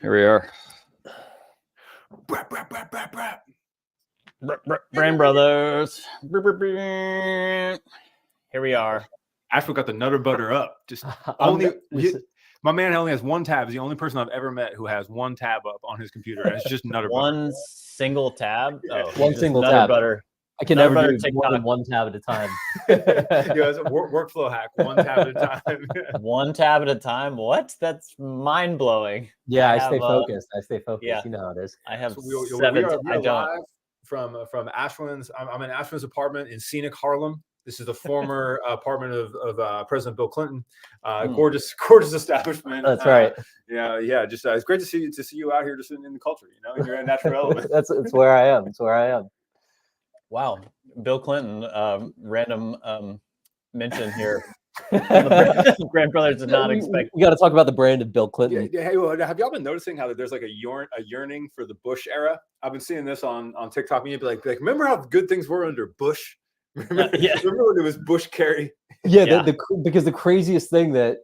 Here we are. Brand Brothers. Here we are. Ashford got the Nutter Butter up. Just my man only has one tab. He's the only person I've ever met who has one tab up on his computer, and it's just Nutter Butter. One single tab. Oh, one single Nutter tab. Butter. I can never do more than one tab at a time. Yeah, it's a workflow hack. One tab at a time. One tab at a time. What? That's mind blowing. Yeah, I stay focused. Yeah. You know how it is. I have so seven. We are live from Ashwin's. I'm in Ashwin's apartment in scenic Harlem. This is the former apartment of President Bill Clinton. Gorgeous establishment. That's right. Yeah. Just it's great to see you out here, just in the culture. You know, you're a natural element. That's where I am. It's where I am. Wow, Bill Clinton. Random mention here. Brand Brothers did not expect. We got to talk about the brand of Bill Clinton. Yeah, hey, well, have y'all been noticing how there's like a yearning for the Bush era? I've been seeing this on TikTok. You'd be like, remember how good things were under Bush? Remember when it was Bush Kerry? Yeah. Because the craziest thing that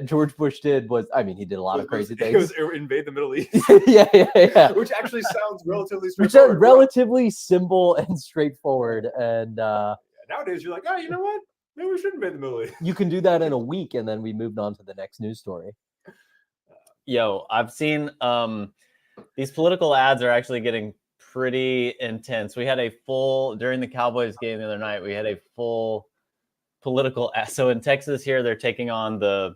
George Bush did was, I mean, he did a lot of crazy things. It was invade the Middle East. yeah. Which actually sounds relatively straightforward. Which sounds relatively simple and straightforward. And nowadays you're like, oh, you know what? Maybe we should invade the Middle East. You can do that in a week, and then we moved on to the next news story. Yo, I've seen these political ads are actually getting pretty intense. We had during the Cowboys game the other night, we had a full political ad. So in Texas here, they're taking on the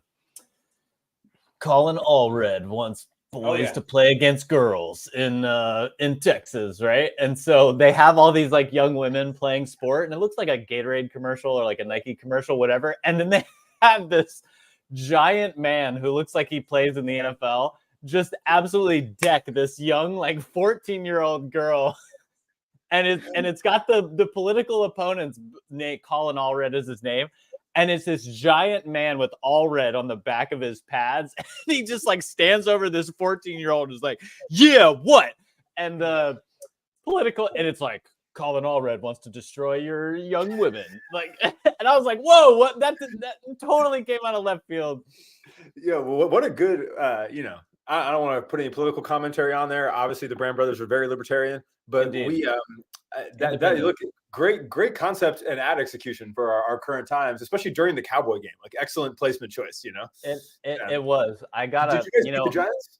Colin Allred wants boys to play against girls in Texas, right? And so they have all these like young women playing sport, and it looks like a Gatorade commercial or like a Nike commercial, whatever. And then they have this giant man who looks like he plays in the NFL just absolutely deck this young like 14-year-old girl. And it's got the political opponent's name, Colin Allred is his name. And it's this giant man with Allred on the back of his pads. And he just like stands over this 14-year-old and is like, yeah, what? And the political, and it's like, Colin Allred wants to destroy your young women. Like, and I was like, whoa, what? That totally came out of left field. Yeah, well, what a good, I don't want to put any political commentary on there. Obviously, the Brand Brothers are very libertarian, but Indeed. we look great concept and ad execution for our current times, especially during the Cowboy game. Like excellent placement choice, you know. It was. I gotta. Did you guys beat the Giants?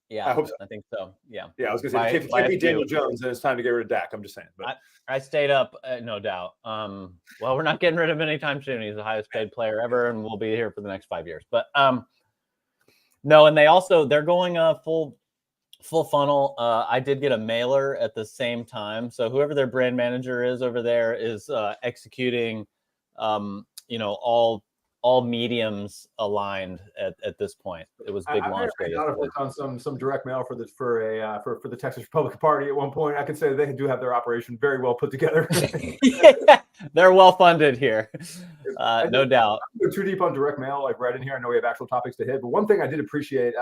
Yeah, I hope so. I think so. Yeah. Yeah, I was gonna say if you can't beat Daniel Jones, then it's time to get rid of Dak. I'm just saying. But I stayed up, no doubt. Well, we're not getting rid of him anytime soon. He's the highest paid player ever, and we'll be here for the next 5 years. But no, and they're going full funnel. I did get a mailer at the same time. So whoever their brand manager is over there is executing, all mediums aligned at this point. It was big launch day. I worked on some direct mail for the Texas Republican Party at one point. I can say they do have their operation very well put together. Yeah, they're well funded here, no doubt. Go too deep on direct mail, like right in here. I know we have actual topics to hit, but one thing I did appreciate,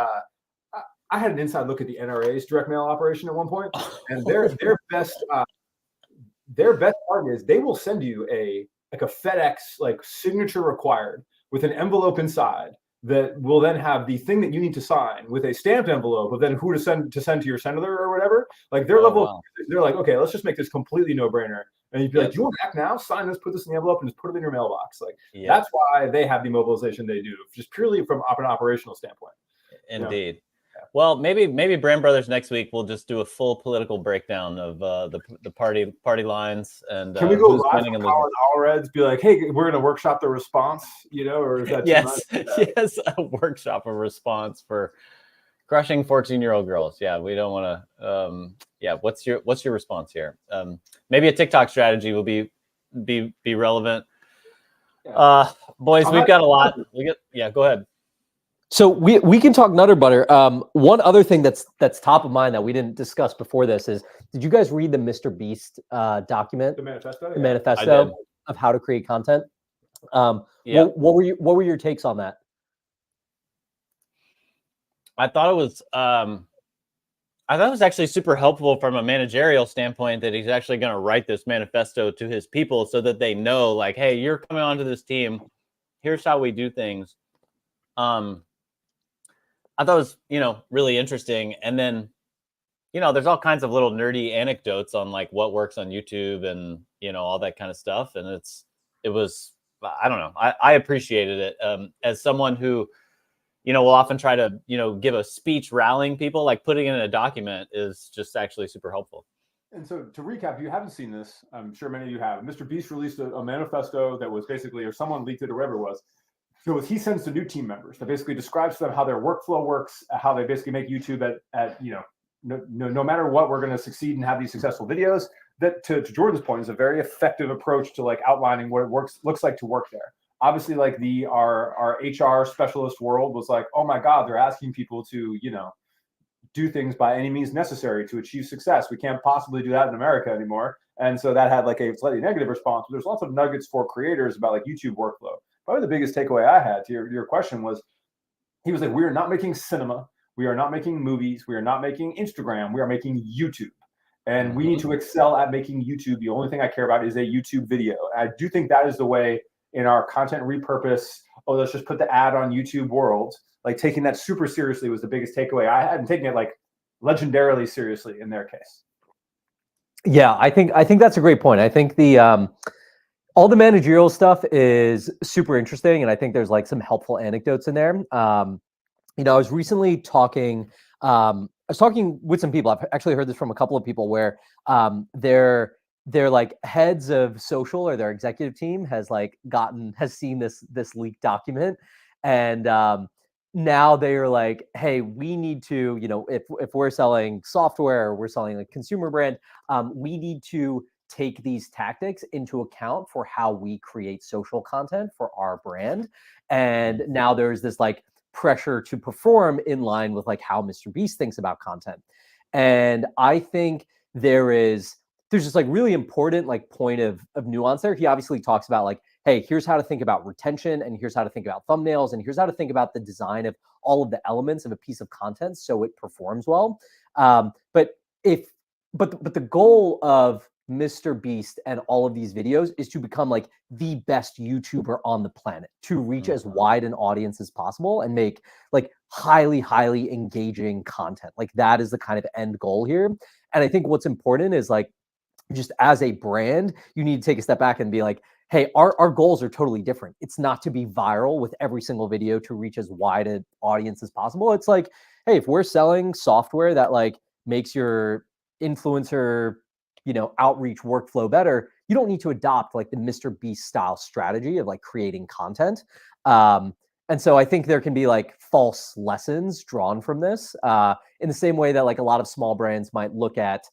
I had an inside look at the NRA's direct mail operation at one point, and their best part is they will send you a FedEx like signature required with an envelope inside that will then have the thing that you need to sign with a stamped envelope of then who to send to your senator or whatever. Like their level, wow. They're like, okay, let's just make this completely no-brainer. And you'd be like, do you want to act now? Sign this, put this in the envelope, and just put it in your mailbox. Like that's why they have the mobilization they do, just purely from an operational standpoint. Indeed. Well, maybe Brand Brothers next week we'll just do a full political breakdown of the party lines and can we go live from Colin Allred's? Be like, hey, we're going to workshop the response, or is that yes, a workshop of response for crushing 14-year-old girls. Yeah, we don't want to. What's your response here? Maybe a TikTok strategy will be relevant. Boys, we've got a lot. Go ahead. So we can talk Nutter Butter. One other thing that's top of mind that we didn't discuss before this is, did you guys read the MrBeast document? The manifesto? The manifesto of how to create content. What were your takes on that? I thought it was actually super helpful from a managerial standpoint that he's actually going to write this manifesto to his people so that they know, like, hey, you're coming onto this team. Here's how we do things. I thought it was, really interesting. And then, there's all kinds of little nerdy anecdotes on like what works on YouTube and, all that kind of stuff. And it was, I don't know. I appreciated it. As someone who, will often try to, give a speech rallying people, like putting it in a document is just actually super helpful. And so to recap, if you haven't seen this, I'm sure many of you have. MrBeast released a manifesto that was basically, or someone leaked it or whatever it was. So he sends to new team members that basically describes to them how their workflow works, how they basically make YouTube at no matter what, we're going to succeed and have these successful videos. That to Jordan's point is a very effective approach to like outlining what it looks like to work there. Obviously, like our HR specialist world was like, oh my God, they're asking people to, do things by any means necessary to achieve success. We can't possibly do that in America anymore. And so that had like a slightly negative response. But there's lots of nuggets for creators about like YouTube workflow. Probably the biggest takeaway I had to your question was, he was like, we are not making cinema. We are not making movies. We are not making Instagram. We are making YouTube. And we need to excel at making YouTube. The only thing I care about is a YouTube video. And I do think that is the way in our content repurpose, let's just put the ad on YouTube world, like taking that super seriously was the biggest takeaway I had, and taking it like legendarily seriously in their case. Yeah, I think that's a great point. I think the all the managerial stuff is super interesting, and I think there's like some helpful anecdotes in there. I was recently talking. I was talking with some people. I've actually heard this from a couple of people where their like heads of social or their executive team has seen this leaked document, and now they're like, hey, we need to, if we're selling software or we're selling a consumer brand, we need to take these tactics into account for how we create social content for our brand. And now there's this like pressure to perform in line with like how MrBeast thinks about content. And I think there's just like really important like point of nuance there. He obviously talks about like, hey, here's how to think about retention, and here's how to think about thumbnails, and here's how to think about the design of all of the elements of a piece of content so it performs well. But the goal of MrBeast and all of these videos is to become like the best YouTuber on the planet, to reach as wide an audience as possible and make like highly engaging content. Like that is the kind of end goal here. And I think what's important is like, just as a brand, you need to take a step back and be like, hey, our goals are totally different. It's not to be viral with every single video to reach as wide an audience as possible. It's like, hey, if we're selling software that like makes your influencer, outreach workflow better, you don't need to adopt like the MrBeast style strategy of like creating content. And so I think there can be like false lessons drawn from this in the same way that like a lot of small brands might look at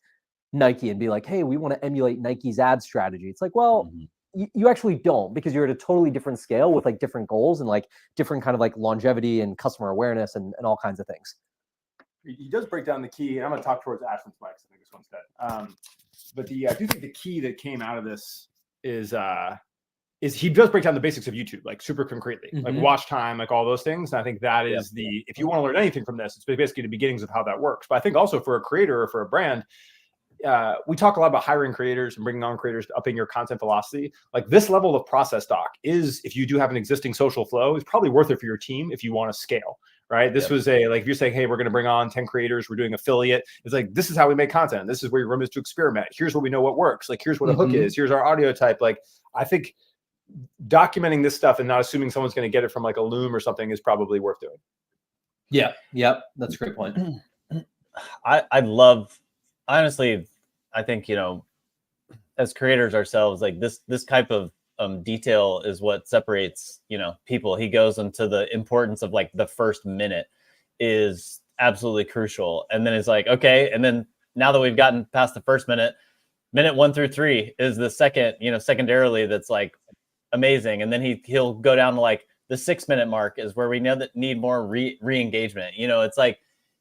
Nike and be like, hey, we want to emulate Nike's ad strategy. It's like, well, you actually don't, because you're at a totally different scale with like different goals and like different kind of like longevity and customer awareness and all kinds of things. He does break down the key, and I'm going to talk towards Ashland's mics. I think this one's dead. But I do think the key that came out of this is he does break down the basics of YouTube, like super concretely, like watch time, like all those things. And I think that is if you want to learn anything from this, it's basically the beginnings of how that works. But I think also for a creator or for a brand, we talk a lot about hiring creators and bringing on creators to upping your content velocity. Like this level of process doc is, if you do have an existing social flow, is probably worth it for your team if you want to scale, right? This was like, if you're saying, hey, we're going to bring on 10 creators, we're doing affiliate. It's like, this is how we make content. This is where your room is to experiment. Here's what we know what works. Like, here's what a hook is. Here's our audio type. Like, I think documenting this stuff and not assuming someone's going to get it from like a Loom or something is probably worth doing. Yeah. Yep. That's a great point. Honestly, I think, as creators ourselves, like this type of detail is what separates, people. He goes into the importance of like the first minute is absolutely crucial. And then it's like, okay. And then now that we've gotten past the first minute 1 through 3 is the second, secondarily, that's like amazing. And then he'll go down to like the 6-minute mark is where we know that need more re-engagement. It's like,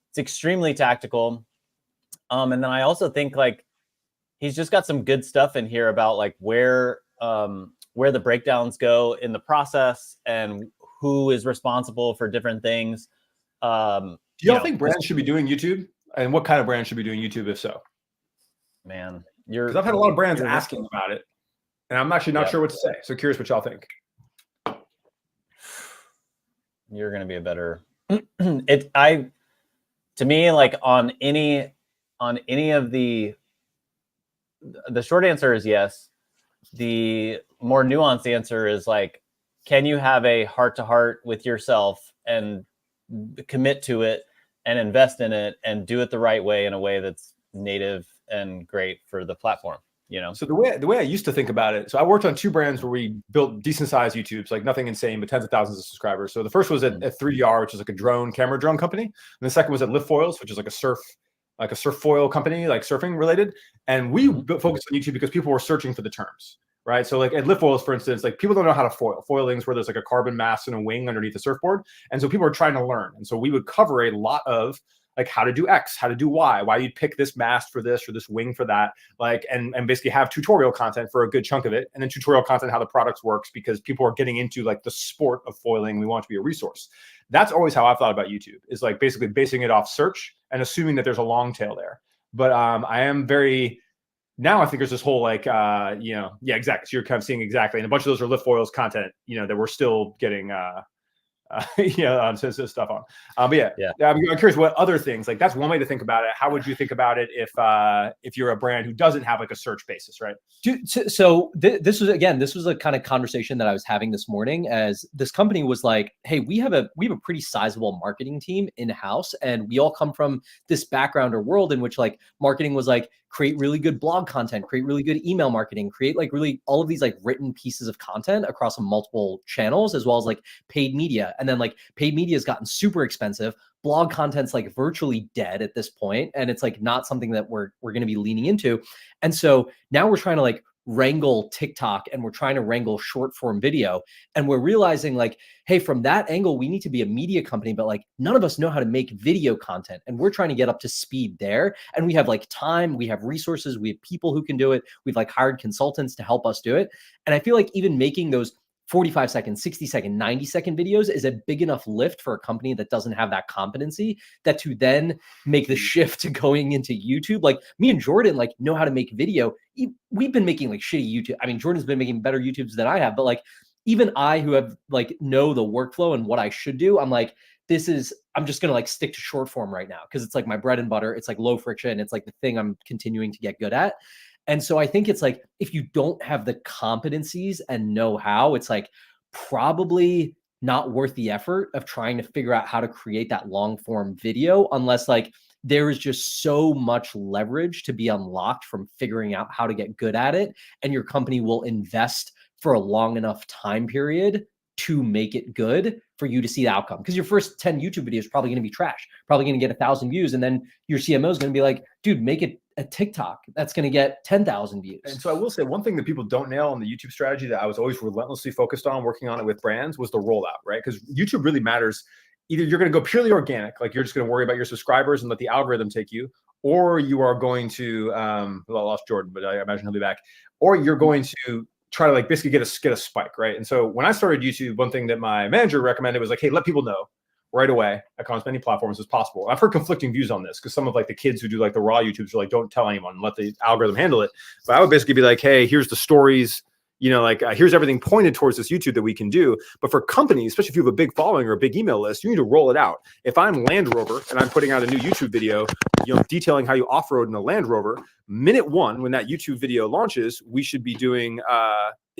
it's extremely tactical. And then I also think like he's just got some good stuff in here about like where the breakdowns go in the process and who is responsible for different things. Do y'all think brands should be doing YouTube? And what kind of brands should be doing YouTube if so? Man, because I've had a lot of brands asking about it, and I'm actually not sure what to say. So curious what y'all think. You're going to be a better To me, like on any of the short answer is yes. The more nuanced answer is like, can you have a heart-to-heart with yourself and commit to it and invest in it and do it the right way, in a way that's native and great for the platform, you know? So the way I used to think about it, so I worked on 2 brands where we built decent sized YouTubes, like nothing insane, but tens of thousands of subscribers. So the first was at 3DR, which is like a camera drone company. And the second was at Lift Foils, which is like a surf foil company, like surfing related. And we focused on YouTube because people were searching for the terms, right? So like at Lift Foils, for instance, like people don't know how to foil. Foiling's where there's like a carbon mass and a wing underneath the surfboard. And so people are trying to learn. And so we would cover a lot of like how to do X, how to do Y, why you'd pick this mast for this or this wing for that, like, and basically have tutorial content for a good chunk of it, and then tutorial content how the product works, because people are getting into like the sport of foiling. We want it to be a resource. That's always how I've thought about YouTube, is like basically basing it off search and assuming that there's a long tail there. But I am very, now I think there's this whole like, yeah, exactly. So you're kind of seeing exactly, and a bunch of those are Lift Foils content, that we're still getting, stuff on. But yeah, I'm curious what other things, like that's one way to think about it. How would you think about it if you're a brand who doesn't have like a search basis, right? So this was a kind of conversation that I was having this morning, as this company was like, hey, we have a pretty sizable marketing team in-house, and we all come from this background or world in which like marketing was like, create really good blog content, create really good email marketing, create like really all of these like written pieces of content across multiple channels, as well as like paid media. And then like paid media has gotten super expensive. Blog content's like virtually dead at this point, and it's like not something that we're going to be leaning into. And so now we're trying to like wrangle TikTok, and we're trying to wrangle short form video, and we're realizing like, hey, from that angle, we need to be a media company, but like none of us know how to make video content, and we're trying to get up to speed there. And we have like time, we have resources, we have people who can do it. We've like hired consultants to help us do it. And I feel like even making those 45-second, 60-second, 90-second videos is a big enough lift for a company that doesn't have that competency, that to then make the shift to going into YouTube, like me and Jordan like know how to make video. We've been making like shitty YouTube. I mean, Jordan's been making better YouTubes than I have, but like even I, who have like know the workflow and what I should do, I'm like, I'm just going to like stick to short form right now, because it's like my bread and butter. It's like low friction. It's like the thing I'm continuing to get good at. And so I think it's like, if you don't have the competencies and know-how, it's like probably not worth the effort of trying to figure out how to create that long form video, unless like there is just so much leverage to be unlocked from figuring out how to get good at it. And your company will invest for a long enough time period to make it good for you to see the outcome. Because your first 10 YouTube videos are probably going to be trash, probably going to get 1,000 views. And then your CMO is going to be like, dude, make it a TikTok that's going to get 10,000 views. And so I will say one thing that people don't nail on the YouTube strategy that I was always relentlessly focused on working on it with brands was the rollout, right? Because YouTube really matters. Either you're going to go purely organic, like you're just going to worry about your subscribers and let the algorithm take you, or you are going to, I lost Jordan, but I imagine he'll be back, or you're going to try to like basically get a spike, right? And so when I started YouTube, one thing that my manager recommended was like, hey, let people know right away across as many platforms as possible. I've heard conflicting views on this, because some of like the kids who do like the raw YouTubes are like, don't tell anyone, let the algorithm handle it. But I would basically be like, hey, here's the stories, here's everything pointed towards this YouTube that we can do. But for companies, especially if you have a big following or a big email list, you need to roll it out. If I'm Land Rover and I'm putting out a new YouTube video, detailing how you off-road in a Land Rover, minute one, when that YouTube video launches, we should be doing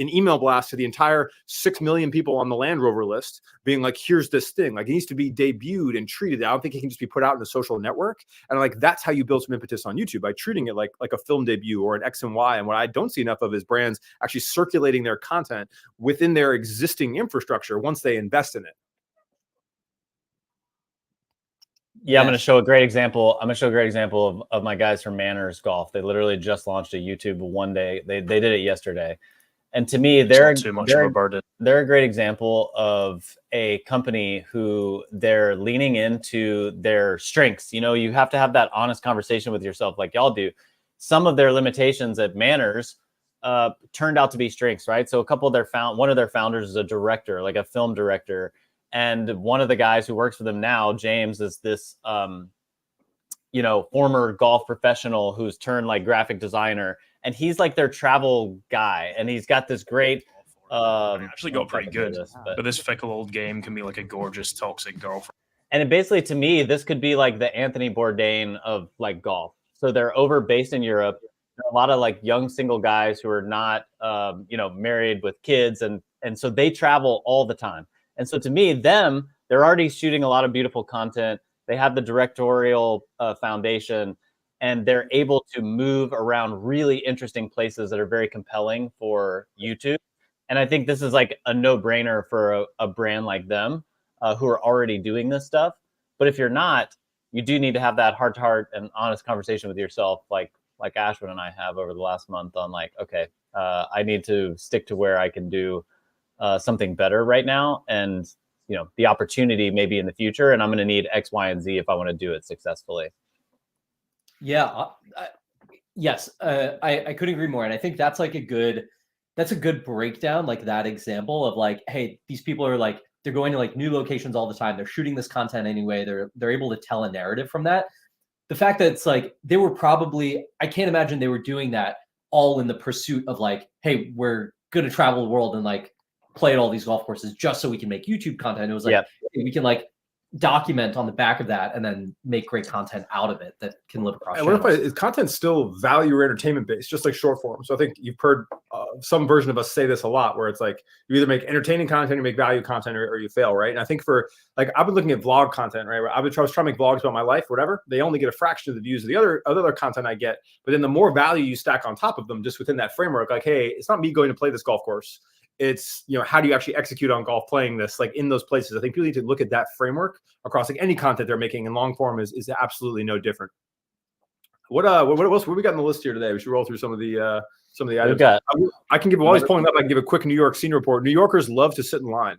an email blast to the entire 6 million people on the Land Rover list, being like, here's this thing. Like, it needs to be debuted and treated. I don't think it can just be put out in a social network. And like, that's how you build some impetus on YouTube, by treating it like a film debut or an X and Y. And what I don't see enough of is brands actually circulating their content within their existing infrastructure once they invest in it. Yeah, I'm going to show a great example. Of my guys from Manners Golf. They literally just launched a YouTube one day. They did it yesterday. And to me, they're a great example of a company who they're leaning into their strengths. You have to have that honest conversation with yourself, like y'all do. Some of their limitations at Manners turned out to be strengths, right? So one of their founders is a director, like a film director. And one of the guys who works for them now, James, is this, former golf professional who's turned like graphic designer. And he's like their travel guy, and he's got this great. Actually, got pretty good, but this fickle old game can be like a gorgeous toxic girlfriend. And it basically, to me, this could be like the Anthony Bourdain of like golf. So they're based in Europe. There are a lot of like young single guys who are not, married with kids. And so they travel all the time. And so to me, they're already shooting a lot of beautiful content. They have the directorial foundation, and they're able to move around really interesting places that are very compelling for YouTube. And I think this is like a no-brainer for a brand like them who are already doing this stuff. But if you're not, you do need to have that heart-to-heart and honest conversation with yourself, like Ashwin and I have over the last month on like, okay, I need to stick to where I can do something better right now. And, the opportunity maybe in the future, and I'm going to need X, Y, and Z if I want to do it successfully. Yeah. Yes. I couldn't agree more. And I think that's like a good breakdown, like that example of like, hey, these people are like, they're going to like new locations all the time. They're shooting this content anyway. They're able to tell a narrative from that. The fact that it's like, they were probably, I can't imagine they were doing that all in the pursuit of like, hey, we're going to travel the world and like play at all these golf courses just so we can make YouTube content. It was like, hey, we can like document on the back of that and then make great content out of it that can live across. And what if is content still value or entertainment based, just like short form? So I think you've heard some version of us say this a lot, where it's like you either make entertaining content, you make value content, or you fail, right? And I think for like I've been looking at vlog content, right? I was trying to make vlogs about my life, whatever. They only get a fraction of the views of the other content I get, but then the more value you stack on top of them, just within that framework, like, hey, it's not me going to play this golf course. It's, how do you actually execute on golf playing this, like in those places? I think people need to look at that framework across like any content they're making, and long form is absolutely no different. What else? What we got on the list here today? We should roll through some of the items. I can give, while he's pulling up, I can give a quick New York scene report. New Yorkers love to sit in line.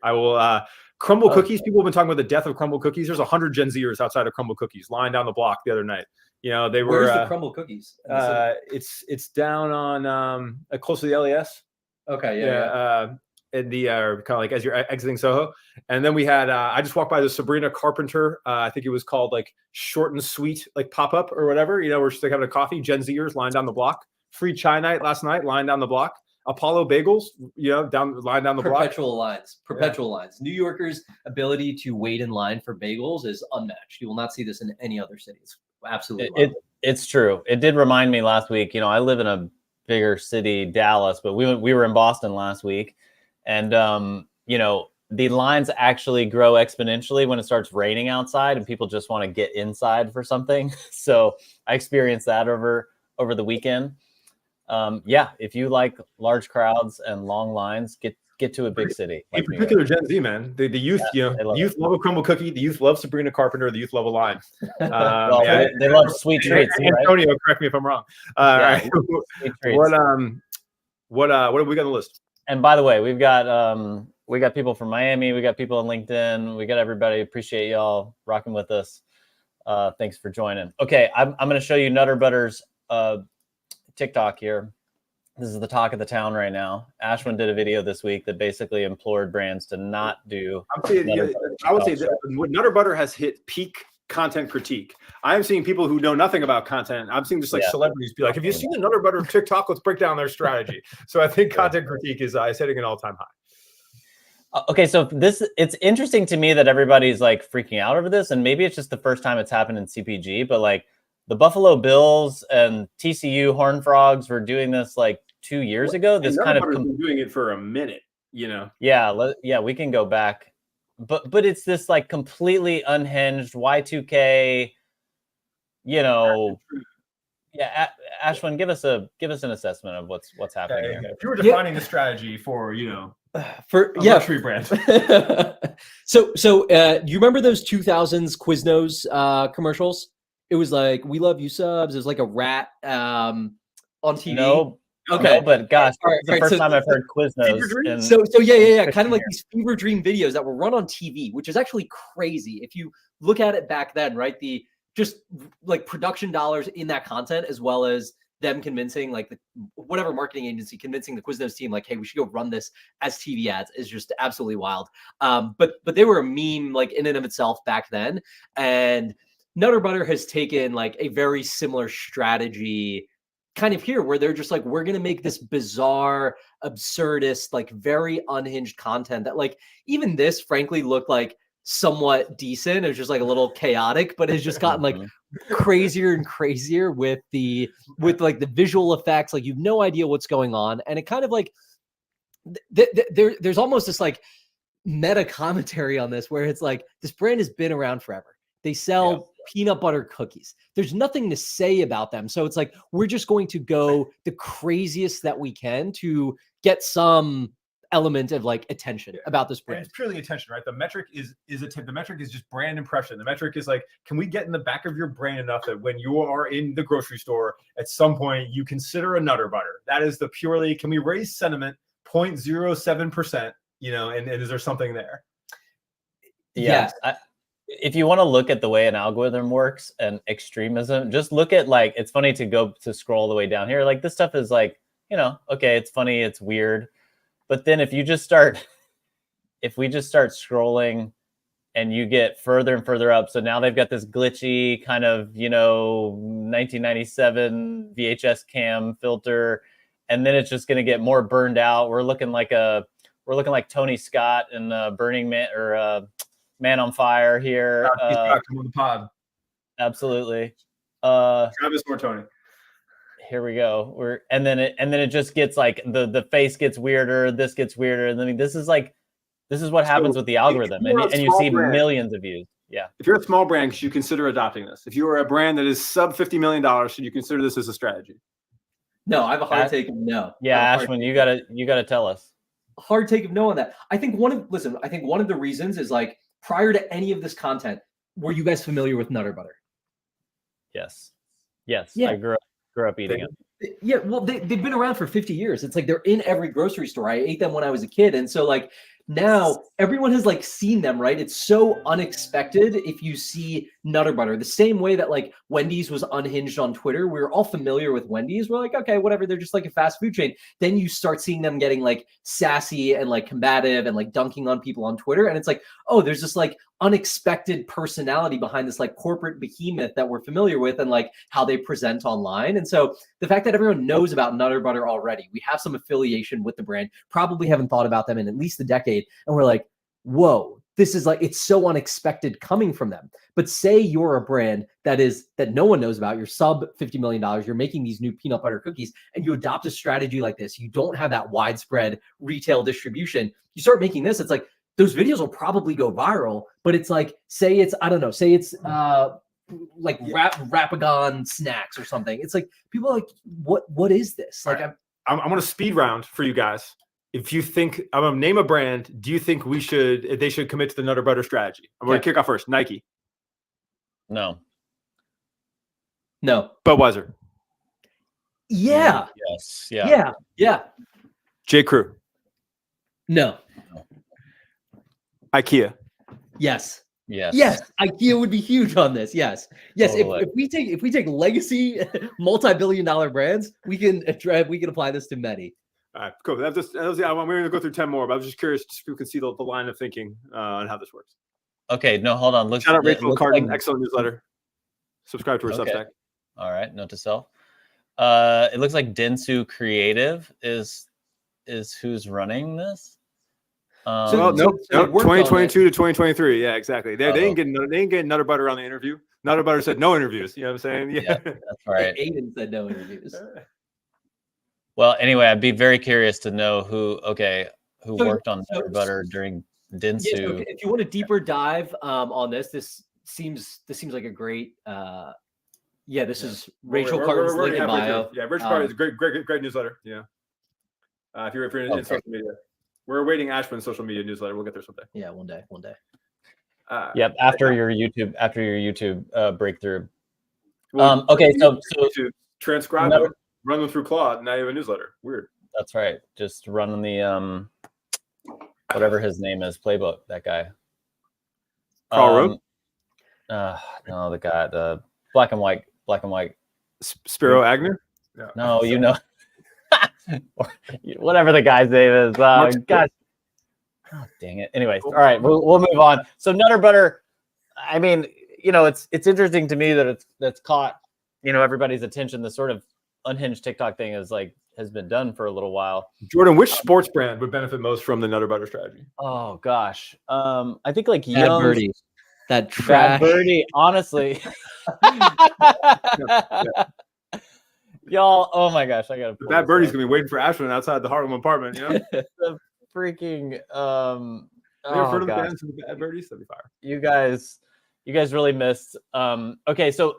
I will crumble cookies. People have been talking about the death of crumble cookies. There's 100 Gen Zers outside of crumble cookies lying down the block the other night. They were. Where's the crumble cookies? It's down on close to the LES. Okay, yeah. In the kind of like as you're exiting Soho, and then we had I just walked by the Sabrina Carpenter. I think it was called like short and sweet, like pop up or whatever. We're just like having a coffee. Gen Zers lying down the block. Free chai night last night, lying down the block. Apollo Bagels, lying down the block. Perpetual lines. New Yorkers' ability to wait in line for bagels is unmatched. You will not see this in any other cities. Absolutely, it's true. It did remind me last week. I live in a bigger city, Dallas, but we were in Boston last week, and the lines actually grow exponentially when it starts raining outside and people just want to get inside for something. So I experienced that over the weekend. If you like large crowds and long lines, get to a big city. In particular, Gen Z, man, the youth, the youth love a crumble cookie, the youth love Sabrina Carpenter, the youth love a line. They love sweet treats. Antonio, right? Correct me if I'm wrong. Right. What have we got on the list? And by the way, we got people from Miami, we got people on LinkedIn, we got everybody. Appreciate y'all rocking with us. Thanks for joining. Okay, I'm going to show you Nutter Butter's TikTok here. This is the talk of the town right now. Ashwin did a video this week that basically implored brands to not do. I would say that Nutter Butter has hit peak content critique. I'm seeing people who know nothing about content. I'm seeing just like celebrities be like, "Have you seen the Nutter Butter TikTok? Let's break down their strategy." So I think content critique is hitting an all-time high. Okay, so it's interesting to me that everybody's like freaking out over this, and maybe it's just the first time it's happened in CPG, but like the Buffalo Bills and TCU Horned Frogs were doing this like 2 years ago. This kind of been doing it for a minute, Yeah, we can go back, but it's this like completely unhinged Y2K, Ashwin, give us an assessment of what's happening here. If you were defining the strategy for luxury brand. So you remember those 2000s Quiznos commercials? It was like, "We love you subs." It was like a rat on TV. No. Okay, no, but gosh, it's the first time I've heard Quiznos. So kind of like these fever dream videos that were run on TV, which is actually crazy if you look at it back then, right? The just like production dollars in that content, as well as them convincing like whatever marketing agency convincing the Quiznos team like, "Hey, we should go run this as TV ads," is just absolutely wild. But they were a meme like in and of itself back then, and Nutter Butter has taken like a very similar strategy kind of here, where they're just like, we're going to make this bizarre, absurdist, like very unhinged content that like even this frankly looked like somewhat decent. It was just like a little chaotic, but it's just gotten like crazier and crazier with like the visual effects. Like, you've no idea what's going on. And it kind of like, there's almost this like meta commentary on this, where it's like, this brand has been around forever. They sell peanut butter cookies. There's nothing to say about them. So it's like, we're just going to go the craziest that we can to get some element of like attention about this brand. And it's purely attention, right? The metric is the metric is just brand impression. The metric is like, can we get in the back of your brain enough that when you are in the grocery store, at some point you consider a Nutter Butter? That is the purely, can we raise sentiment 0.07%, you know, and is there something there? Yes. If you want to look at the way an algorithm works and extremism, just look at like, it's funny to go to scroll all the way down here. Like, this stuff is like, you know, okay, it's funny, it's weird. But then if we just start scrolling and you get further and further up, so now they've got this glitchy kind of, you know, 1997 VHS cam filter, and then it's just going to get more burned out. We're looking like Tony Scott in Burning Man or Man on Fire here. Come on the pod. Absolutely. Travis or Tony. Here we go. And then it just gets like the face gets weirder. This gets weirder. And I mean, this is what happens with the algorithm, and you see millions of views. Yeah. If you're a small brand, should you consider adopting this? If you are a brand that is sub $50 million, should you consider this as a strategy? No, I have a hard take of no. Yeah, Ashwin, you gotta tell us. Hard take of no on that. I think one of the reasons is like, prior to any of this content, were you guys familiar with Nutter Butter? Yes. Yeah. I grew up eating it. Yeah, well, they've been around for 50 years. It's like they're in every grocery store. I ate them when I was a kid. And so like, now everyone has like seen them, right? It's so unexpected if you see Nutter Butter. The same way that like Wendy's was unhinged on Twitter. We were all familiar with Wendy's. We're like, okay, whatever. They're just like a fast food chain. Then you start seeing them getting like sassy and like combative and like dunking on people on Twitter. And it's like, oh, there's this like unexpected personality behind this like corporate behemoth that we're familiar with and like how they present online. And so the fact that everyone knows about Nutter Butter already, we have some affiliation with the brand, probably haven't thought about them in at least a decade. And we're like, whoa, this is like, it's so unexpected coming from them. But say you're a brand that no one knows about, you're sub $50 million, you're making these new peanut butter cookies, and you adopt a strategy like this, you don't have that widespread retail distribution, you start making this, it's like, those videos will probably go viral, but it's like, say it's like Rapagon snacks or something. It's like, people are like, what is this? Like, I'm going to speed round for you guys. If you think, I'm going to name a brand, do you think they should commit to the Nutter Butter strategy? I'm going to kick off first. Nike. No. Budweiser. Yeah. Yes. Yeah. Yeah. J. Crew. No. IKEA. Yes. Yes. IKEA would be huge on this. Yes. Totally. If we take legacy multi-billion-dollar brands, we can apply this to many. All right, cool. We're going to go through 10 more, but I was just curious if you can see the line of thinking on how this works. Okay, no, hold on. Shout out Rachel Carden, excellent newsletter. Subscribe to her Substack. All right, note to self. It looks like Dentsu Creative is who's running this. 2022 to 2023. Yeah, exactly. They didn't get Nutter Butter on the interview. Nutter Butter said no interviews. You know what I'm saying? Yeah, that's right. Aiden said no interviews. Well, anyway, I'd be very curious to know who worked on Nutter Butter during Dentsu. Yeah, so if you want a deeper dive on this seems like a great. This is Rachel Carter's link in bio. Yeah, Rachel Carter is a great newsletter. Yeah. If you're in social media, we're awaiting Ashwin's social media newsletter. We'll get there someday. Yeah, one day. Yep. After your YouTube breakthrough. Okay, so transcribe them, run them through Claude. Now you have a newsletter. Weird. That's right. Just run the whatever his name is, playbook. That guy. Carl Rowe? No, the guy, the black and white. Spiro Agnew? Yeah. No, you know. Whatever the guy's name is. Gosh. Oh, dang it. Anyways, all right, we'll move on. So Nutter Butter, I mean, it's interesting to me that that's caught, everybody's attention. The sort of unhinged TikTok thing has has been done for a little while. Jordan, which sports brand would benefit most from the Nutter Butter strategy? Oh gosh, I think like Bad Young Birdie. That Bad trash. Birdie. Honestly, y'all. Oh my gosh, I gotta. The pull Bad this Birdie's up. gonna be waiting for Ashland outside the Harlem apartment. You know, The freaking. they refer to the gosh. bands as the Bad Birdies. That'd be fire. You guys really missed. Okay, so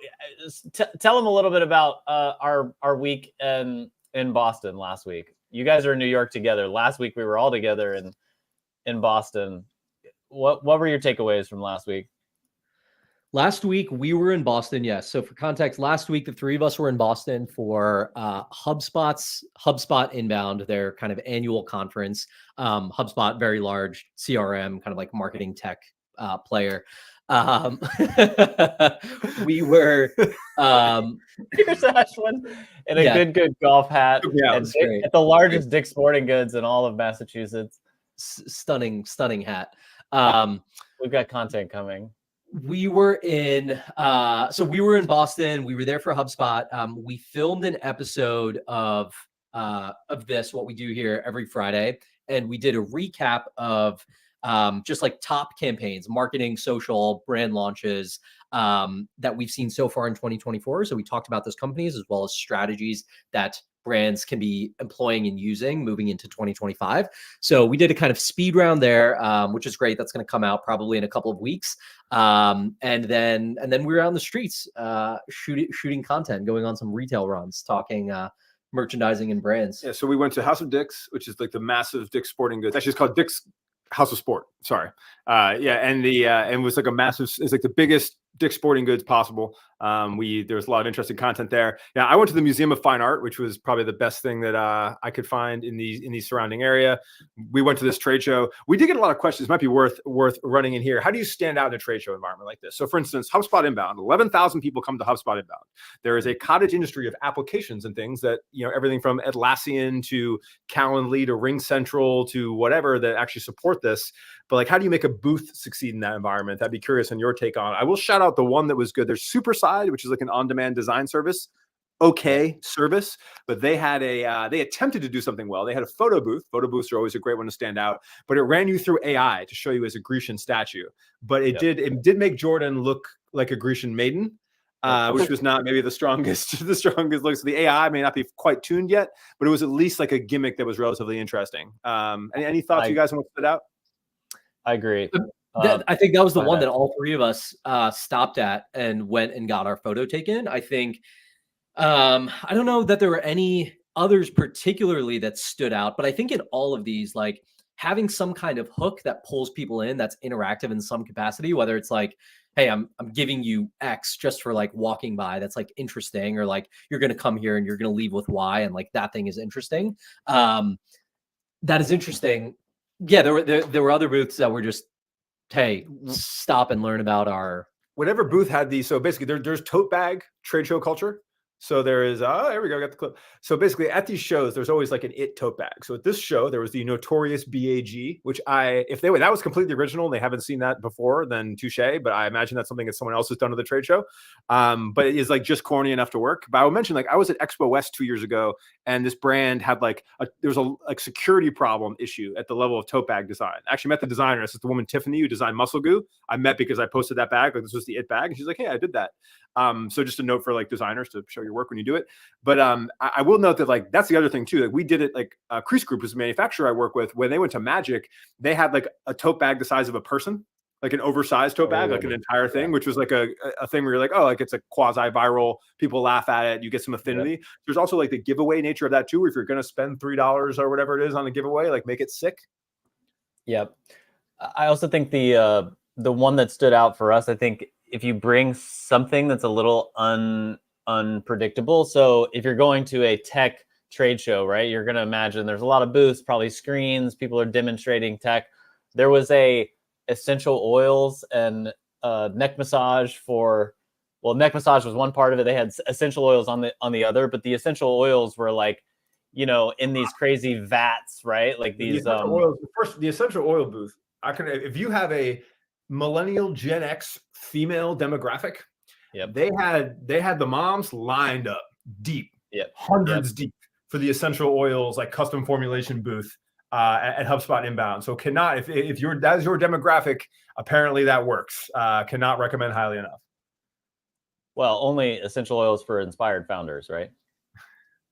tell them a little bit about our week in Boston last week. You guys are in New York together. Last week we were all together in Boston. What were your takeaways from last week? Last week we were in Boston. Yes. So for context, last week the three of us were in Boston for HubSpot Inbound, their kind of annual conference. HubSpot, very large CRM, kind of like marketing tech player. We were Here's Ashwin in a good golf hat Yeah, at the largest Dick's Sporting Goods in all of Massachusetts. Stunning hat. We've got content coming. We were in Boston. We were there for HubSpot. We filmed an episode of this, what we do here every Friday, and we did a recap of just like top campaigns, marketing, social, brand launches that we've seen so far in 2024. So we talked about those companies as well as strategies that brands can be employing and using moving into 2025. So we did a kind of speed round there, which is great. That's going to come out probably in a couple of weeks. And then we were on the streets shooting content, going on some retail runs, talking merchandising and brands. Yeah, so we went to House of Dick's, which is like the massive Dick's Sporting Goods. Actually, it's called Dick's House of Sport. Sorry. And it was like a massive, it's like the biggest Dick's Sporting Goods possible. There's a lot of interesting content there. Now, I went to the Museum of Fine Art, which was probably the best thing that I could find in the surrounding area. We went to this trade show. We did get a lot of questions. Might be worth running in here. How do you stand out in a trade show environment like this? So, for instance, HubSpot Inbound. 11,000 people come to HubSpot Inbound. There is a cottage industry of applications and things that, everything from Atlassian to Calendly to RingCentral to whatever that actually support this. But like, how do you make a booth succeed in that environment? I'd be curious on your take on it. I will shout out the one that was good. There's Superside, which is like an on-demand design service. Okay service, but they had they attempted to do something well. They had a photo booth. Photo booths are always a great one to stand out, but it ran you through AI to show you as a Grecian statue. But it did make Jordan look like a Grecian maiden, which was not maybe the strongest look. So the AI may not be quite tuned yet, but it was at least like a gimmick that was relatively interesting. Any thoughts you guys want to put out? I agree. I think that was the one that all three of us stopped at and went and got our photo taken. I think, I don't know that there were any others particularly that stood out, but I think in all of these, like having some kind of hook that pulls people in, that's interactive in some capacity, whether it's like, hey, I'm giving you X just for like walking by, that's like interesting, or like you're going to come here and you're going to leave with Y, and like that thing is interesting. That is interesting. Yeah, there were other booths that were just, hey, stop and learn about our whatever booth had these. So basically, there's tote bag trade show culture. So there is, there we go, got the clip. So basically at these shows, there's always like an it tote bag. So at this show, there was the notorious BAG, which that was completely original, and they haven't seen that before, then touche. But I imagine that's something that someone else has done to the trade show. But it is like just corny enough to work. But I will mention, like I was at Expo West 2 years ago, and this brand had there was a security problem issue at the level of tote bag design. I actually met the designer. This is the woman, Tiffany, who designed Muscle Goo. I met because I posted that bag. Like this was the it bag. And she's like, hey, I did that. So just a note for like designers to show your work when you do it. But I will note that like that's the other thing too. Like we did it like Crease Group is a manufacturer I work with. When they went to Magic, they had like a tote bag the size of a person, like an oversized tote bag, like an entire thing, which was like a thing where you're like, oh, like it's a quasi-viral. People laugh at it. You get some affinity. Yep. There's also like the giveaway nature of that too. If you're going to spend $3 or whatever it is on a giveaway, like make it sick. Yep. I also think the one that stood out for us, I think, if you bring something that's a little unpredictable. So if you're going to a tech trade show, right, you're going to imagine there's a lot of booths, probably screens, people are demonstrating tech. There was a essential oils and neck massage neck massage was one part of it. They had essential oils on the other, but the essential oils were like, in these crazy vats, right? Like these oils. First, the essential oil booth. If you have a millennial Gen X female demographic, they had the moms lined up deep, hundreds deep, for the essential oils like custom formulation booth at HubSpot inbound. So cannot, if that's your demographic, apparently that works. Cannot recommend highly enough. Well, only essential oils for inspired founders, right?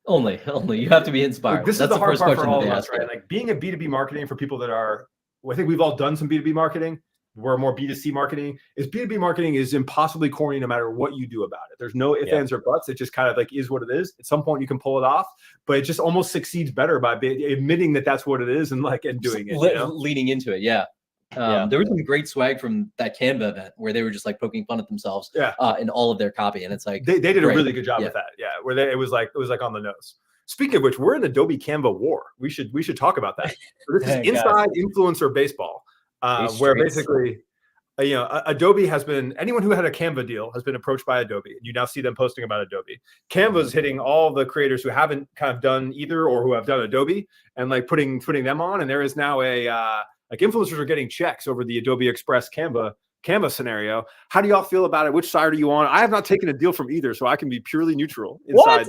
Only you have to be inspired. Look, this is the hard part for all of us, right? Like being a B2B marketing for people that are, well, I think we've all done some B2B marketing. We're more B2C marketing. B2B marketing is impossibly corny no matter what you do about it. There's no ifs, ands, or buts. It just kind of like is what it is. At some point you can pull it off, but it just almost succeeds better by admitting that that's what it is and doing it. Leaning into it, yeah. There was some great swag from that Canva event where they were just like poking fun at themselves in all of their copy, and it's like they did a really good job with that. Yeah, where it was like on the nose. Speaking of which, we're in Adobe Canva war. We should talk about that. So this is inside influencer baseball. Where basically, Adobe has been, anyone who had a Canva deal has been approached by Adobe. You now see them posting about Adobe. Canva's hitting all the creators who haven't kind of done either or who have done Adobe and like putting them on. And there is now like influencers are getting checks over the Adobe Express Canva scenario. How do y'all feel about it? Which side are you on? I have not taken a deal from either, so I can be purely neutral inside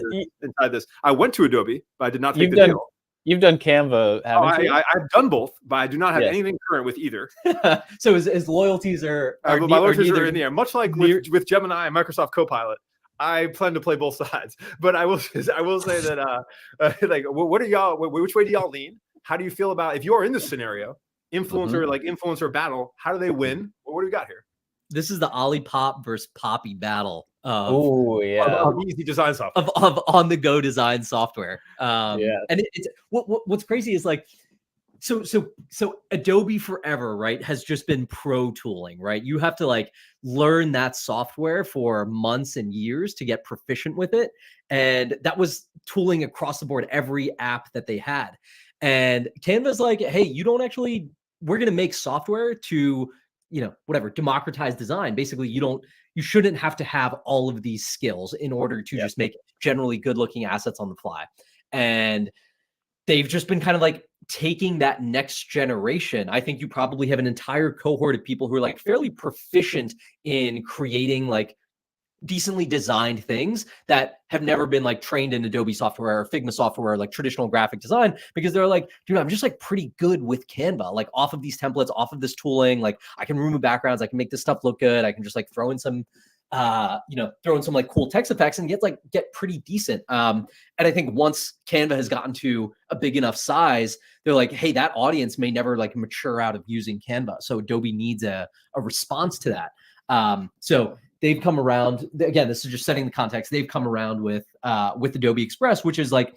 this. I went to Adobe, but I did not take the deal. You've done Canva, haven't you? I've done both, but I do not have anything current with either. So his loyalties are my loyalties are in the air. Much like with Gemini and Microsoft Copilot, I plan to play both sides. But I will say that like, what are y'all? Which way do y'all lean? How do you feel about if you are in this scenario, influencer battle? How do they win? What do we got here? This is the Olipop versus Poppy battle. Of easy design software, of on-the-go design software. And it's what's crazy is like, so Adobe forever, right, has just been pro tooling, right? You have to like learn that software for months and years to get proficient with it, and that was tooling across the board, every app that they had. And Canva's like, hey, we're gonna make software to democratize design. Basically, you shouldn't have to have all of these skills in order to just make generally good looking assets on the fly. And they've just been kind of like taking that next generation. I think you probably have an entire cohort of people who are like fairly proficient in creating like decently designed things that have never been like trained in Adobe software or Figma software or like traditional graphic design, because they're like, dude, I'm just like pretty good with Canva, like off of these templates, off of this tooling. Like I can remove backgrounds, I can make this stuff look good. I can just like throw in some like cool text effects and get pretty decent. And I think once Canva has gotten to a big enough size, they're like, hey, that audience may never like mature out of using Canva. So Adobe needs a response to that. So they've come around, again, this is just setting the context. They've come around with Adobe Express, which is like,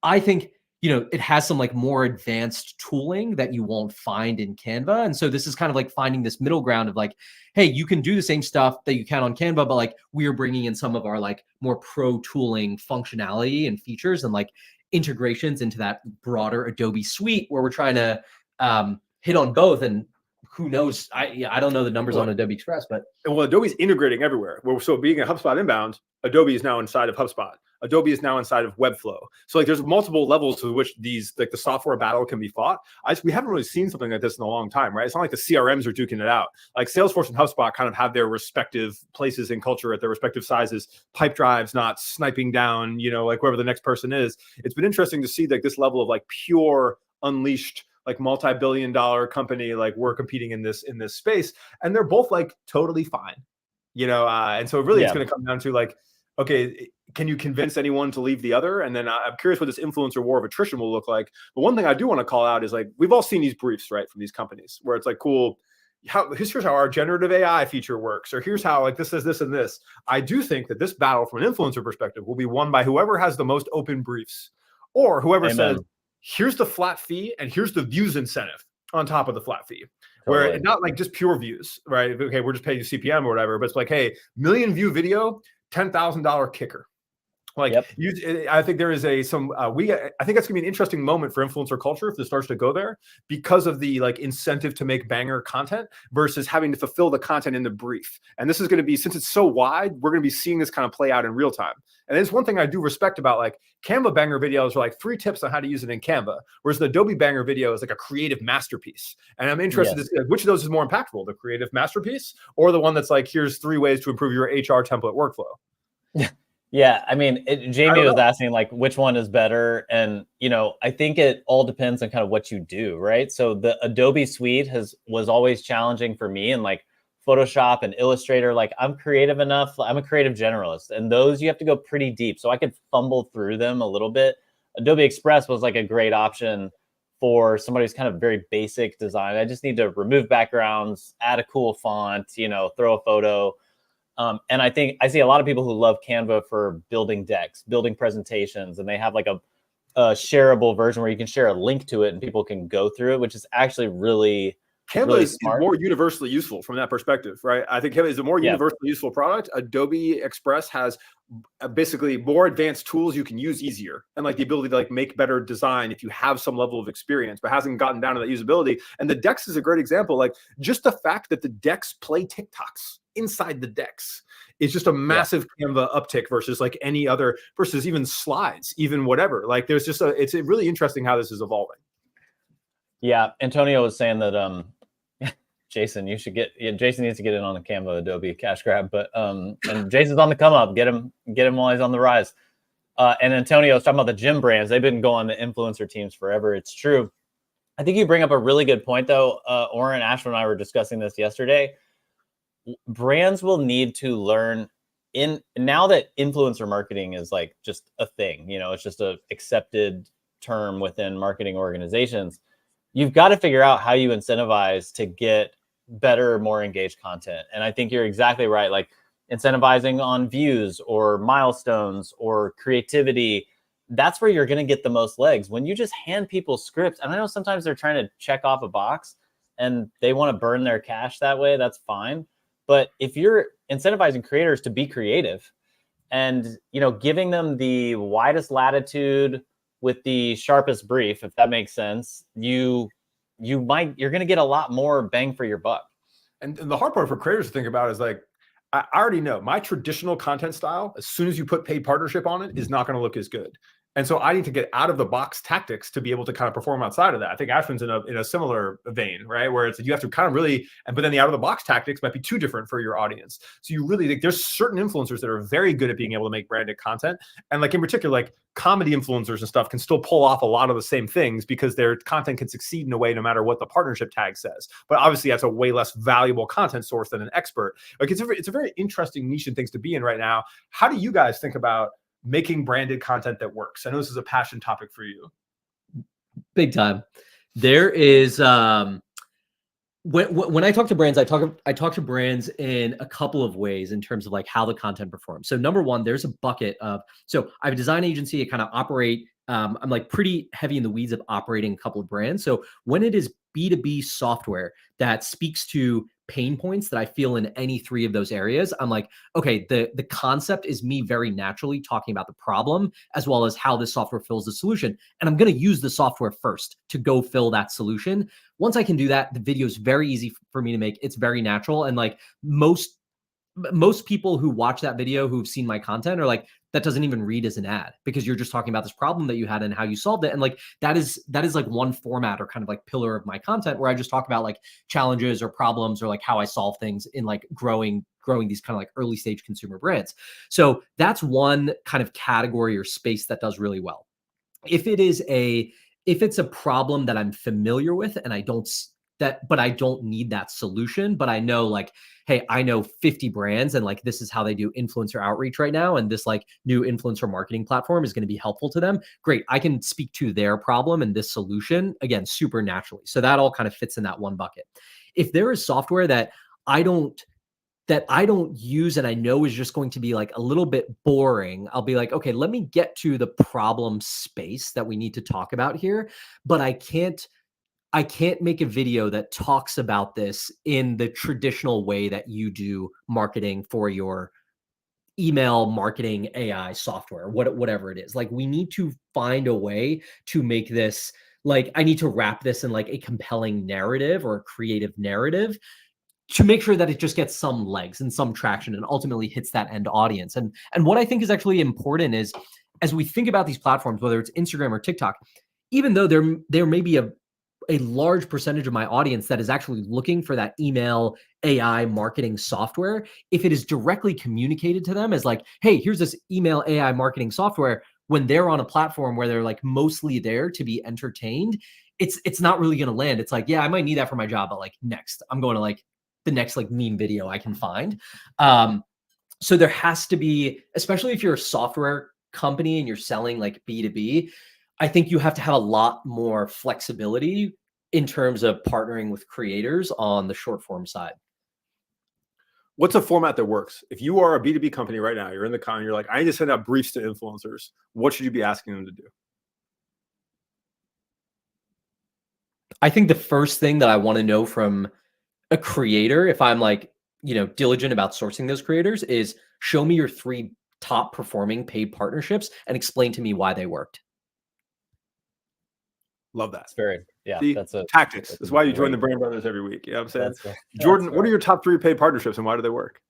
I think, it has some like more advanced tooling that you won't find in Canva. And so this is kind of like finding this middle ground of like, hey, you can do the same stuff that you can on Canva, but like we are bringing in some of our like more pro tooling functionality and features and like integrations into that broader Adobe suite where we're trying to hit on both. And who knows? I don't know the numbers on Adobe Express, but Adobe's integrating everywhere. So being a HubSpot inbound, Adobe is now inside of HubSpot. Adobe is now inside of Webflow. So like there's multiple levels to which these like the software battle can be fought. We haven't really seen something like this in a long time, right? It's not like the CRMs are duking it out. Like Salesforce and HubSpot kind of have their respective places in culture at their respective sizes. Pipedrive's not sniping down, like whoever the next person is. It's been interesting to see like this level of like pure unleashed, like multi-billion-dollar company, like we're competing in this space, and they're both like totally fine, and so really it's going to come down to like, okay, can you convince anyone to leave the other? And then I'm curious what this influencer war of attrition will look like. But one thing I do want to call out is like, we've all seen these briefs, right, from these companies where it's like, cool, here's how our generative AI feature works, or here's how like this is this and this. I do think that this battle from an influencer perspective will be won by whoever has the most open briefs, or whoever says, here's the flat fee and here's the views incentive on top of the flat fee. Where it's not like just pure views, right? Okay, we're just paying you CPM or whatever, but it's like, hey, million view video, $10,000 kicker. Like I think there is I think that's gonna be an interesting moment for influencer culture if this starts to go there, because of the like incentive to make banger content versus having to fulfill the content in the brief. And this is going to be, since it's so wide, we're going to be seeing this kind of play out in real time. And it's one thing I do respect about like Canva banger videos are like 3 tips on how to use it in Canva, whereas the Adobe banger video is like a creative masterpiece. And I'm interested to see like, which of those is more impactful, the creative masterpiece or the one that's like, here's 3 ways to improve your HR template workflow. Yeah, I mean, Jamie was know. asking like which one is better, and I think it all depends on kind of what you do, right? So the Adobe suite was always challenging for me, and like Photoshop and Illustrator, like I'm creative enough, I'm a creative generalist, and those you have to go pretty deep, so I could fumble through them a little bit. Adobe Express was like a great option for somebody who's kind of very basic design. I just need to remove backgrounds, add a cool font, throw a photo. And I think I see a lot of people who love Canva for building decks, building presentations, and they have like a shareable version where you can share a link to it and people can go through it, which is actually really, Canva really is smart. more universally useful from that perspective, right? I think Canva is a more universally useful product. Adobe Express has basically more advanced tools you can use easier, and like the ability to like make better design if you have some level of experience, but hasn't gotten down to that usability. And the decks is a great example. Like just the fact that the decks play TikToks inside the decks is just a massive Canva uptick versus like any other, versus even slides, even whatever. Like there's just it's really interesting how this is evolving. Yeah, Antonio was saying that Jason, Jason needs to get in on the Canva Adobe cash grab, but and Jason's on the come up. Get him while he's on the rise. And Antonio was talking about the gym brands. They've been going to influencer teams forever. It's true. I think you bring up a really good point though. Oren, Ashwin, and I were discussing this yesterday. Brands will need to learn now that influencer marketing is like just a thing, it's just a accepted term within marketing organizations. You've got to figure out how you incentivize to get better, more engaged content. And I think you're exactly right. Like incentivizing on views or milestones or creativity, that's where you're going to get the most legs. When you just hand people scripts, and I know sometimes they're trying to check off a box and they want to burn their cash that way, that's fine. But if you're incentivizing creators to be creative and, giving them the widest latitude with the sharpest brief, if that makes sense, you're going to get a lot more bang for your buck. And the hard part for creators to think about is like, I already know my traditional content style, as soon as you put paid partnership on it, is not going to look as good. And so I need to get out of the box tactics to be able to kind of perform outside of that. I think Ashwin's in a similar vein, right? Where it's you have to kind of really, but then the out of the box tactics might be too different for your audience. So you really think there's certain influencers that are very good at being able to make branded content. And like in particular, like comedy influencers and stuff can still pull off a lot of the same things because their content can succeed in a way no matter what the partnership tag says. But obviously that's a way less valuable content source than an expert. Like it's a very interesting niche and things to be in right now. How do you guys think about making branded content that works? I know this is a passion topic for you. Big time. There is when I talk to brands, I talk to brands in a couple of ways in terms of like how the content performs. So number one, there's a bucket of, so I have a design agency. I kind of operate, I'm like pretty heavy in the weeds of operating a couple of brands. So when it is B2B software that speaks to pain points that I feel in any three of those areas, I'm like, okay, the concept is me very naturally talking about the problem as well as how this software fills the solution. And I'm going to use the software first to go fill that solution. Once I can do that, the video is very easy for me to make. It's very natural. And like most people who watch that video who've seen my content are like, that doesn't even read as an ad because you're just talking about this problem that you had and how you solved it. And like, that is like one format or kind of like pillar of my content where I just talk about like challenges or problems or like how I solve things in like growing these kind of like early stage consumer brands. So that's one kind of category or space that does really well. If it's a problem that I'm familiar with and but I don't need that solution, but I know like, hey, I know 50 brands and like, this is how they do influencer outreach right now. And this like new influencer marketing platform is going to be helpful to them. Great. I can speak to their problem and this solution again, super naturally. So that all kind of fits in that one bucket. If there is software that I don't use and I know is just going to be like a little bit boring, I'll be like, okay, let me get to the problem space that we need to talk about here, but I can't make a video that talks about this in the traditional way that you do marketing for your email marketing AI software, whatever it is. Like we need to find a way to make this, like I need to wrap this in like a compelling narrative or a creative narrative to make sure that it just gets some legs and some traction and ultimately hits that end audience. And what I think is actually important is as we think about these platforms, whether it's Instagram or TikTok, even though there may be a a large percentage of my audience that is actually looking for that email AI marketing software, if it is directly communicated to them as like, hey, here's this email AI marketing software, when they're on a platform where they're like mostly there to be entertained, it's not really going to land. It's like, yeah, I might need that for my job, but like next, I'm going to like the next like meme video I can find. So there has to be, especially if you're a software company and you're selling like B2B, I think you have to have a lot more flexibility in terms of partnering with creators on the short form side. What's a format that works? If you are a B2B company right now, you're in the con, you're like, I need to send out briefs to influencers. What should you be asking them to do? I think the first thing that I want to know from a creator, if I'm like, diligent about sourcing those creators, is show me your 3 top performing paid partnerships and explain to me why they worked. Love that. That's very, yeah. See, that's a tactics. that's That's a why you join the great- Brand Brothers every week. You know what I'm saying? That's Jordan, that's what are right. your top 3 paid partnerships and why do they work?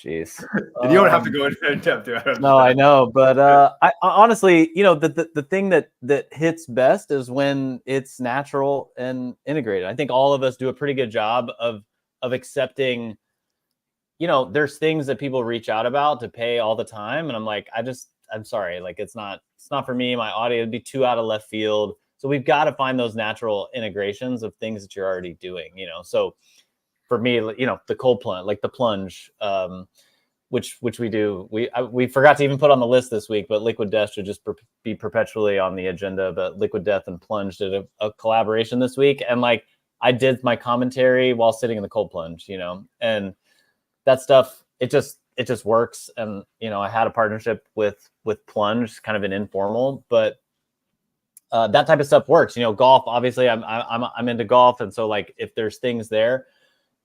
Jeez. And you don't have to go in depth. No, I know, but I honestly, the thing that hits best is when it's natural and integrated. I think all of us do a pretty good job of accepting. There's things that people reach out about to pay all the time, and I'm like, I'm sorry, like it's not for me. My audience would be too out of left field. So we've got to find those natural integrations of things that you're already doing. So for me, the cold plunge, like the plunge, which we do. We forgot to even put on the list this week, but Liquid Death should just be perpetually on the agenda. But Liquid Death and Plunge did a collaboration this week, and like I did my commentary while sitting in the cold plunge, and that stuff it just works. And I had a partnership with Plunge, kind of an informal, but that type of stuff works. Golf, obviously, I'm into golf, and so like if there's things there.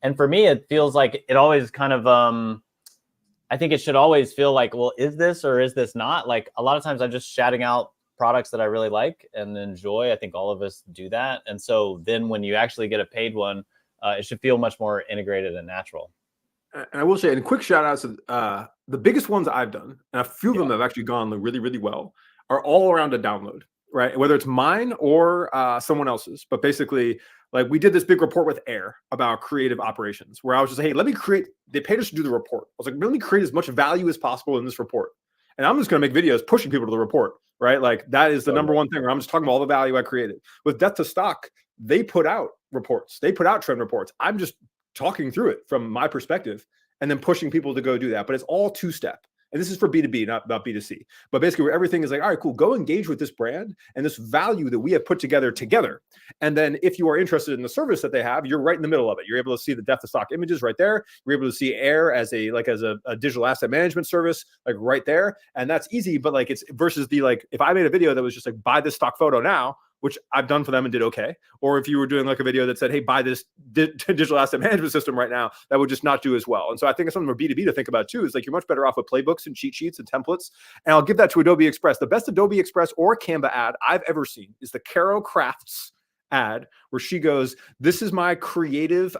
And for me, it feels like it always kind of, I think it should always feel like, well, is this or is this not? Like a lot of times I'm just shouting out products that I really like and enjoy. I think all of us do that. And so then when you actually get a paid one, it should feel much more integrated and natural. And I will say, and quick shout outs to the biggest ones I've done, and a few of them have actually gone really, really well, are all around a download, right? Whether it's mine or someone else's. But basically, like we did this big report with Air about creative operations where I was just like, hey, they paid us to do the report. I was like, let me create as much value as possible in this report. And I'm just going to make videos pushing people to the report, right? Like that is the number one thing where I'm just talking about all the value I created. With Death to Stock, they put out reports. They put out trend reports. I'm just talking through it from my perspective and then pushing people to go do that. But it's all 2-step. And this is for B2B, not B2C. But basically where everything is like, all right, cool, go engage with this brand and this value that we have put together. And then if you are interested in the service that they have, you're right in the middle of it. You're able to see the Death to Stock images right there. You're able to see Air as a digital asset management service, like right there. And that's easy, but like it's versus the, like, if I made a video that was just like, buy this stock photo now, which I've done for them and did okay. Or if you were doing like a video that said, hey, buy this digital asset management system right now, that would just not do as well. And so I think it's something for B2B to think about too, is like you're much better off with playbooks and cheat sheets and templates. And I'll give that to Adobe Express. The best Adobe Express or Canva ad I've ever seen is the Caro Crafts ad where she goes, this is my creative,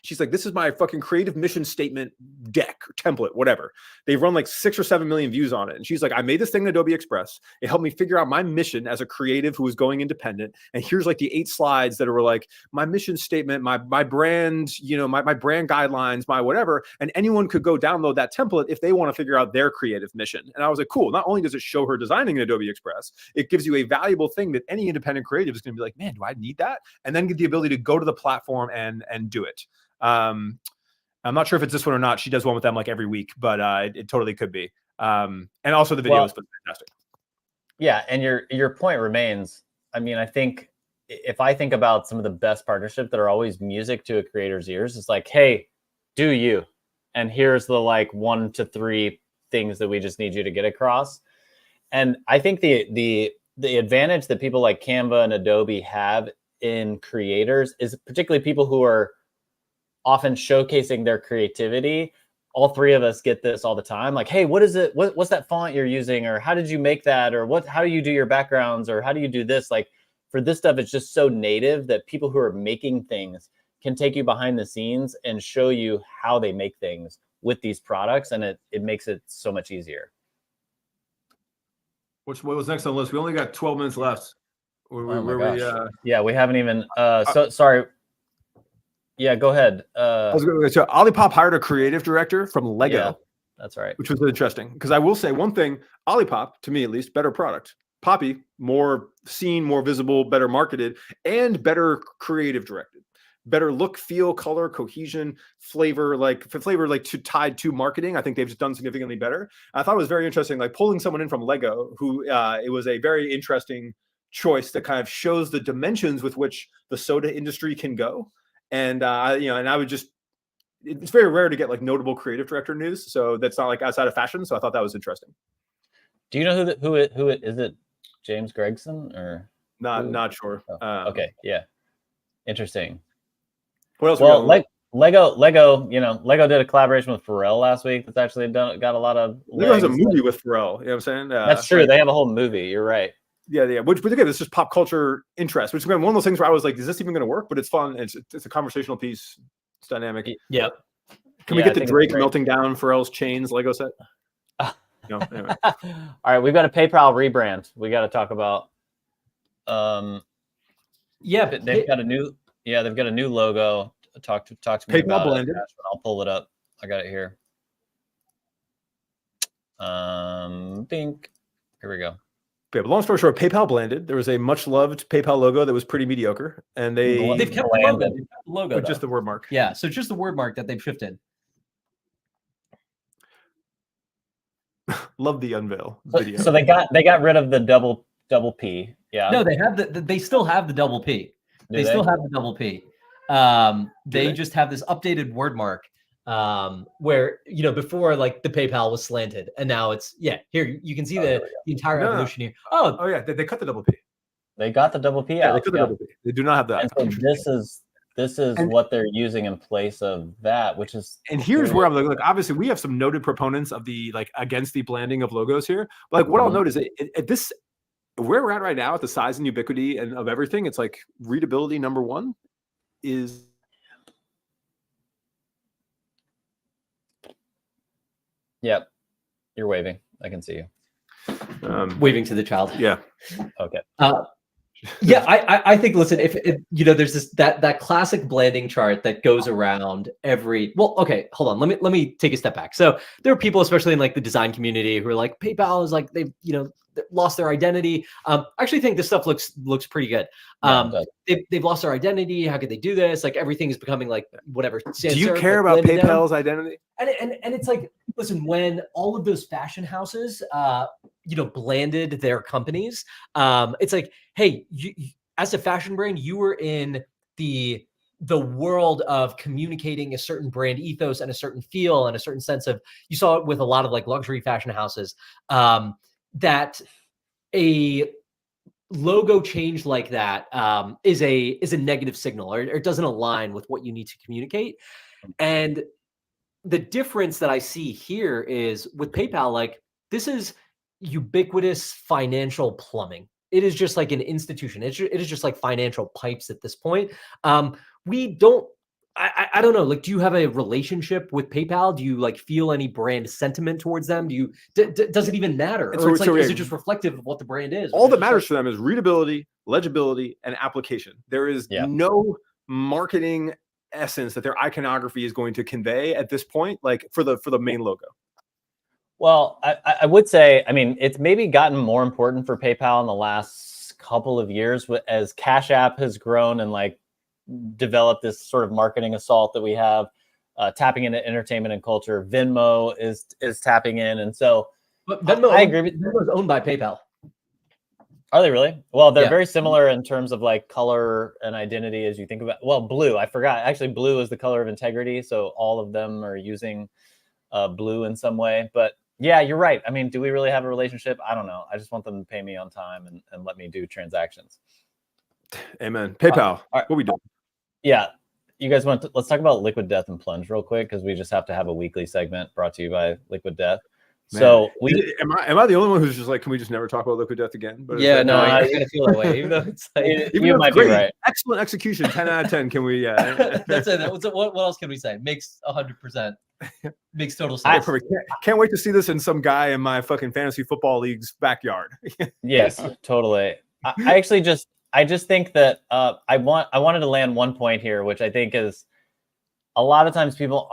she's like, this is my fucking creative mission statement deck or template, whatever. They've run like 6 or 7 million views on it. And she's like, I made this thing in Adobe Express. It helped me figure out my mission as a creative who was going independent. And here's like the 8 slides that were like my mission statement, my brand, my brand guidelines, my whatever. And anyone could go download that template if they want to figure out their creative mission. And I was like, cool. Not only does it show her designing in Adobe Express, it gives you a valuable thing that any independent creative is going to be like, man, do I need that? And then get the ability to go to the platform and do it. I'm not sure if it's this one or not. She does one with them like every week, but it totally could be. And also the video is fantastic. Yeah, and your point remains. I mean, I think if I think about some of the best partnerships that are always music to a creator's ears, it's like, hey, do you? And here's the like 1 to 3 things that we just need you to get across. And I think the advantage that people like Canva and Adobe have in creators is particularly people who are often showcasing their creativity. All 3 of us get this all the time. Like, hey, what is it? What's that font you're using? Or how did you make that? Or how do you do your backgrounds? Or how do you do this? Like for this stuff, it's just so native that people who are making things can take you behind the scenes and show you how they make things with these products. And it makes it so much easier. What was next on the list? We only got 12 minutes left. Yeah, we haven't even. So sorry. Yeah, go ahead. So Olipop hired a creative director from Lego. Yeah, that's right. Which was interesting because I will say one thing: Olipop, to me at least, better product. Poppy, more seen, more visible, better marketed, and better creative directed. Better look, feel, color, cohesion, flavor, tied to marketing. I think they've just done significantly better. I thought it was very interesting, like pulling someone in from Lego, who it was a very interesting choice that kind of shows the dimensions with which the soda industry can go. And and I would just, it's very rare to get like notable creative director news, so that's not like outside of fashion. So I thought that was interesting. Do you know who it is? It James Gregson or not sure? Okay, yeah, interesting. What else? Well, Lego, Lego did a collaboration with Pharrell last week. That's actually got a lot of. Lego has a movie with Pharrell. You know what I'm saying? That's true. They have a whole movie. You're right. Yeah. But again, it's just pop culture interest, which is one of those things where I was like, is this even going to work? But it's fun. It's a conversational piece. It's dynamic. Yep. Can we get the Drake melting down Pharrell's chains Lego set? No. Anyway. All right, we've got a PayPal rebrand. We got to talk about. They've got a new logo. Talk to me PayPal about blended. it. I'll pull it up. I got it here. Here we go. Okay, but long story short, PayPal blended. There was a much loved PayPal logo that was pretty mediocre, and they've kept the logo, but just the word mark. Yeah, so just the word mark that they've shifted. Love the unveil video. So they got rid of the double P. Yeah. No, they have they still have the double P. They still have the double P. They just have this updated word mark where before, like, the PayPal was slanted, and now it's here you can see the entire evolution here. Oh yeah, they cut the double P. They got the double P out. They cut the double P. They do not have that. And so this is what they're using in place of that, which is. And here's where I'm like, obviously we have some noted proponents of the against the blending of logos here. But like what I'll note is at this, where we're at right now at the size and ubiquity and of everything, it's like readability number one is. Yep, you're waving. I can see you. Waving to the child. Yeah. Okay. I think, listen, if there's this that classic blending chart that goes around every. Well, okay, hold on. Let me take a step back. So there are people, especially in like the design community, who are like, PayPal is like they've lost their identity. I actually think this stuff looks pretty good. They've lost their identity. How could they do this? Like everything is becoming like whatever. Do you care about PayPal's identity? And it's like, listen, when all of those fashion houses, blanded their companies, it's like, hey, you, as a fashion brand, you were in the world of communicating a certain brand ethos and a certain feel and a certain sense of. You saw it with a lot of like luxury fashion houses, that a logo change like that is a negative signal, or it doesn't align with what you need to communicate. And the difference that I see here is with PayPal, like this is ubiquitous financial plumbing. It is just like an institution. It is just like financial pipes at this point. We don't. I don't know. Like, do you have a relationship with PayPal? Do you like feel any brand sentiment towards them? Do you? Does it even matter? Or it's like, is it just reflective of what the brand is? All that matters for them is readability, legibility, and application. There is no marketing essence that their iconography is going to convey at this point, like for the main logo. Well, I would say, I mean, it's maybe gotten more important for PayPal in the last couple of years as Cash App has grown and like developed this sort of marketing assault that we have, tapping into entertainment and culture. Venmo is tapping in, and so but Venmo, I agree with Venmo is owned by PayPal. Are they really? Well, they're very similar in terms of like color and identity as you think about. Well, blue, I forgot. Actually, blue is the color of integrity, so all of them are using blue in some way. But yeah, you're right. I mean, do we really have a relationship? I don't know. I just want them to pay me on time and let me do transactions. Amen. PayPal. What we doing? Yeah. You guys let's talk about Liquid Death and Plunge real quick, because we just have to have a weekly segment brought to you by Liquid Death. Man. So am I the only one who's just like, can we just never talk about Liquid Death again? But I kind of feel that way. Even though it's like, you might be right. Excellent execution, 10 out of 10. Can we? That's it. What else can we say? Makes 100%. Makes total sense. Can't wait to see this in some guy in my fucking fantasy football league's backyard. Yes, totally. I actually just I just think that I wanted to land one point here, which I think is a lot of times people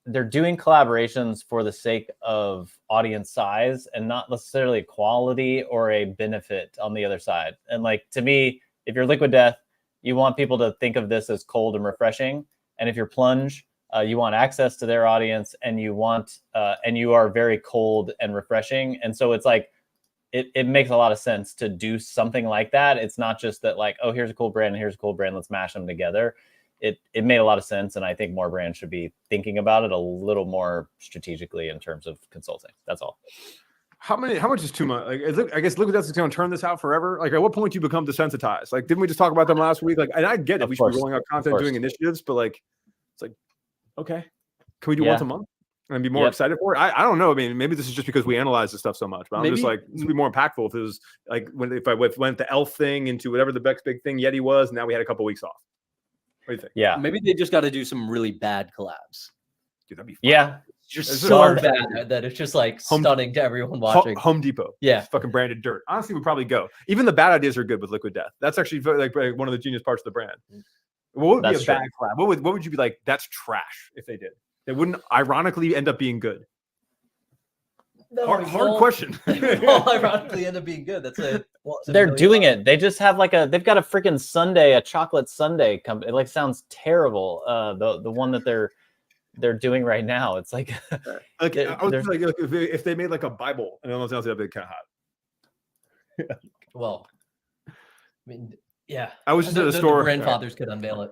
they're doing collaborations for the sake of audience size and not necessarily quality or a benefit on the other side. And like, to me, if you're Liquid Death, you want people to think of this as cold and refreshing. And if you're Plunge, you want access to their audience, and you are very cold and refreshing. And so it's like, it makes a lot of sense to do something like that. It's not just that like, oh, here's a cool brand and here's a cool brand, let's mash them together. It made a lot of sense, and I think more brands should be thinking about it a little more strategically in terms of consulting. That's all. How much is too much? Like, I guess Liquid Death is going to turn this out forever. Like, at what point do you become desensitized? Like, didn't we just talk about them last week? Like, and I get it. We should be rolling out content, doing initiatives, but like, it's like, okay, can we do once a month and be more excited for it? I don't know. I mean, maybe this is just because we analyze this stuff so much, but I'm just like, this would be more impactful if it was like if I went the elf thing into whatever the next big thing Yeti was, and now we had a couple weeks off. What do you think? Yeah, maybe they just got to do some really bad collabs. Dude, that'd be fun. Yeah. Just so bad that it's just like stunning to everyone watching. Home Depot. Yeah. Fucking branded dirt. Honestly, would probably go. Even the bad ideas are good with Liquid Death. That's actually like one of the genius parts of the brand. What would be a bad collab? What would you be like, that's trash if they did? They wouldn't ironically end up being good. Hard question. Well, ironically end up being good. That's it. They're doing it. They just have like they've got a freaking sundae, a chocolate sundae company. It like sounds terrible. The one that they're doing right now. It's like, like I was like, if they made like a Bible and everyone else, that'd be kind of hot. Yeah. Well, I mean, yeah. I was just at a store. The grandfathers could unveil it.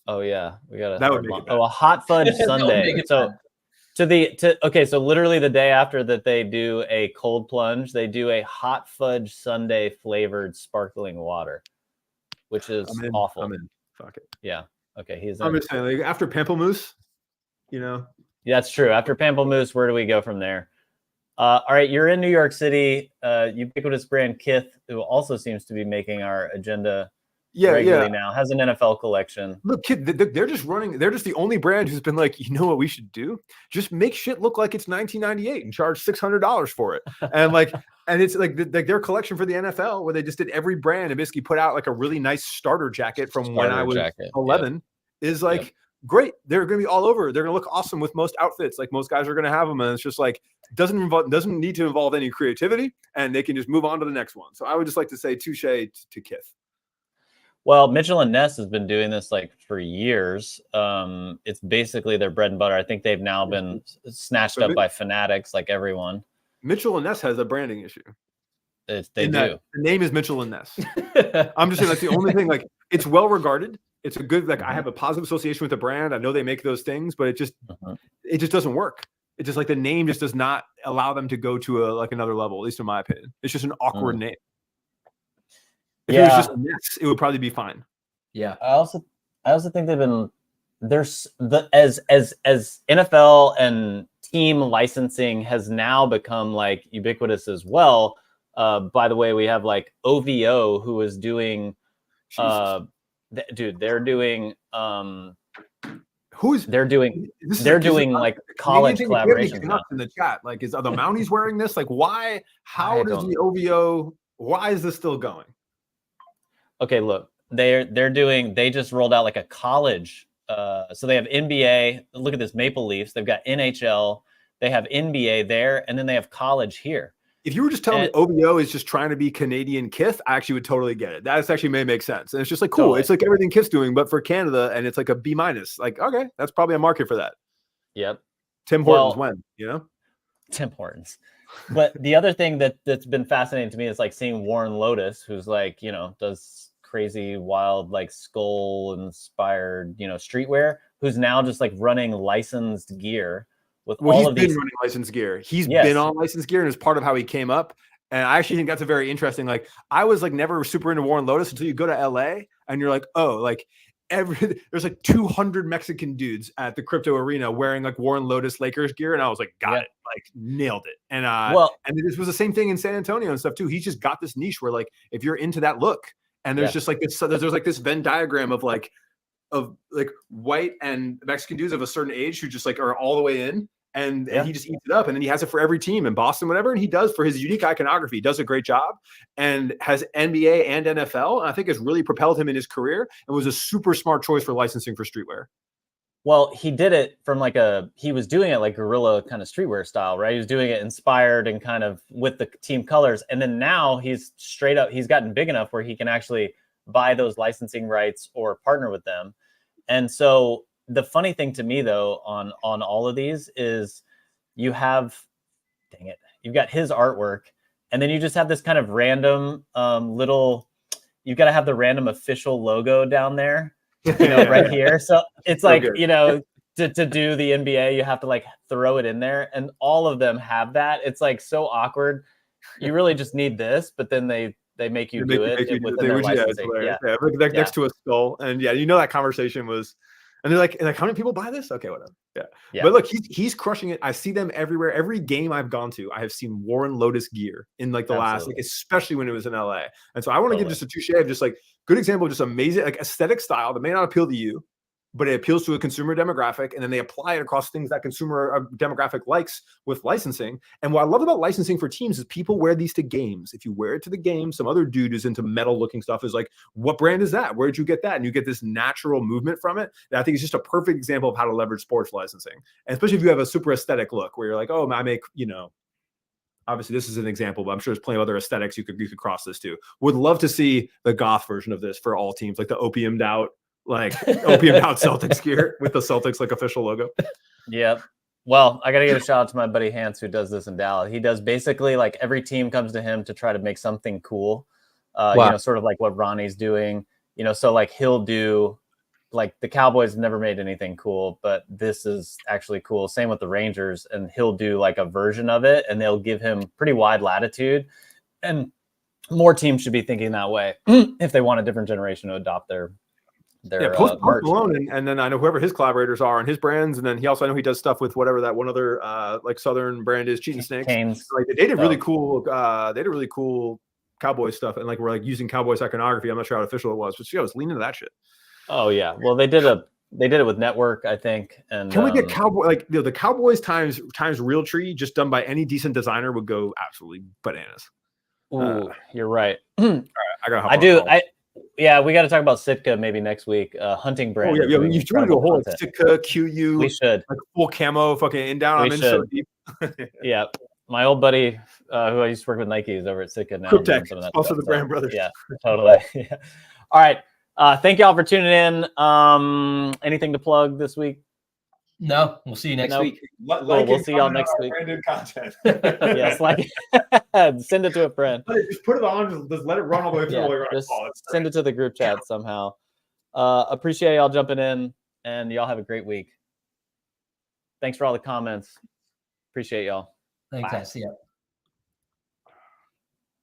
Oh yeah, we got that would be a hot fudge sundae. So literally the day after that they do a cold plunge, they do a hot fudge sundae flavored sparkling water, which is awful. I'm in. Fuck it. Yeah. Okay. I'm just saying, like, after Pamplemousse, you know. Yeah, that's true. After Pamplemousse, where do we go from there? All right, you're in New York City. Ubiquitous brand Kith, who also seems to be making our agenda regularly now, has an NFL collection. Look, kid, they're just running. They're just the only brand who's been like, you know what we should do? Just make shit look like it's 1998 and charge $600 for it. And like, and it's like their collection for the NFL, where they just did every brand and basically put out like a really nice starter jacket from when I was 11. Is like great. They're going to be all over. They're going to look awesome with most outfits. Like most guys are going to have them, and it's just like doesn't need to involve any creativity, and they can just move on to the next one. So I would just like to say touche to Kith. Well, Mitchell and Ness has been doing this like for years. It's basically their bread and butter. I think they've now been snatched up by fanatics, like everyone. Mitchell and Ness has a branding issue. They do. The name is Mitchell and Ness. I'm just saying that's the only thing. Like, it's well regarded. It's a good, like, I have a positive association with the brand. I know they make those things, but it just doesn't work. It just like the name just does not allow them to go to another level, at least in my opinion. It's just an awkward name. If it was just Ness, it would probably be fine. Yeah. I also think they've been as NFL and team licensing has now become like ubiquitous as well. By the way, we have like OVO who is doing they're doing like college collaborations now. In the chat. Like, are the Mounties wearing this? Like, why? How does the OVO? Why is this still going? Okay, look, they just rolled out like a college. So they have NBA. Look at this, Maple Leafs. They've got NHL. They have NBA there, and then they have college here. If you were just telling me OVO is just trying to be Canadian Kith, I actually would totally get it. That actually may make sense. And it's just like, cool. Totally. It's like everything Kith's doing, but for Canada, and it's like a B-. Like, okay, that's probably a market for that. Yep. Tim Hortons Tim Hortons. But the other thing that's been fascinating to me is like seeing Warren Lotus, who's like, does crazy, wild, like skull-inspired, streetwear, who's now just like running licensed gear. He's been running licensed gear. He's been on licensed gear, and it's part of how he came up. And I actually think that's a very interesting. Like, I was like never super into Warren Lotus until you go to LA and you're like, oh, like there's like 200 Mexican dudes at the crypto arena wearing like Warren Lotus Lakers gear, and I was like, got it, like nailed it. And and this was the same thing in San Antonio and stuff too. He's just got this niche where like if you're into that look, and there's just like this, there's like this Venn diagram of like white and Mexican dudes of a certain age who just like are all the way in. and he just eats it up, and then he has it for every team in Boston, whatever. And he does for his unique iconography. He does a great job and has NBA and NFL. And I think it's really propelled him in his career and was a super smart choice for licensing for streetwear. Well, he did it from he was doing it like guerrilla kind of streetwear style, right? He was doing it inspired and kind of with the team colors. And then now he's straight up, he's gotten big enough where he can actually buy those licensing rights or partner with them. And so the funny thing to me though, on all of these is you've got his artwork, and then you just have this kind of random you've got to have the random official logo down there. Right here. So it's like, to do the NBA, you have to like throw it in there, and all of them have that. It's like so awkward. You really just need this, but then they make you do it within their licensing. Next to a skull. And that conversation was, and they're like, how many people buy this? Okay, whatever. Yeah. But look, he's crushing it. I see them everywhere. Every game I've gone to, I have seen Warren Lotus gear in like the last, especially when it was in LA. And so I want to give just a touche of just like good example of just amazing like aesthetic style that may not appeal to you, but it appeals to a consumer demographic, and then they apply it across things that consumer demographic likes with licensing. And what I love about licensing for teams is people wear these to games. If you wear it to the game, some other dude who's into metal looking stuff is like, what brand is that? Where did you get that? And you get this natural movement from it. And I think it's just a perfect example of how to leverage sports licensing. And especially if you have a super aesthetic look where you're like, oh, I make, obviously this is an example, but I'm sure there's plenty of other aesthetics you could cross this to. Would love to see the goth version of this for all teams, like the opiumed out Celtics gear with the Celtics like official logo. Yep. Well, I got to give a shout out to my buddy Hans, who does this in Dallas. He does basically like every team comes to him to try to make something cool. Sort of like what Ronnie's doing, so like he'll do, like the Cowboys never made anything cool, but this is actually cool. Same with the Rangers, and he'll do like a version of it, and they'll give him pretty wide latitude. And more teams should be thinking that way if they want a different generation to adopt their Post Malone, and then I know whoever his collaborators are and his brands, and then I know he does stuff with whatever that one other like Southern brand is, Cheating Snakes. Like they did really cool. They did really cool Cowboy stuff, and like we're like using Cowboys iconography. I'm not sure how official it was, but I was leaning to that shit. Oh yeah, well they did it with Network, I think. And can we get Cowboy the Cowboys times Realtree just done by any decent designer would go absolutely bananas. Ooh, you're right. All right, I gotta hop on. We got to talk about Sitka maybe next week. Hunting brand. Oh, yeah, you should do a whole Sitka QU. We should like full camo, fucking in down. I'm in so deep. Yeah, my old buddy who I used to work with Nike is over at Sitka now. Cryptech, also the brand brothers. Yeah, totally. Yeah. All right. Thank y'all for tuning in. Anything to plug this week? No, we'll see you next week. We'll see y'all next week. Branded content. Yes, send it to a friend. Just put it on. Just let it run all the way through. Just send it to the group chat somehow. Appreciate y'all jumping in, and y'all have a great week. Thanks for all the comments. Appreciate y'all. Thanks, guys. See ya.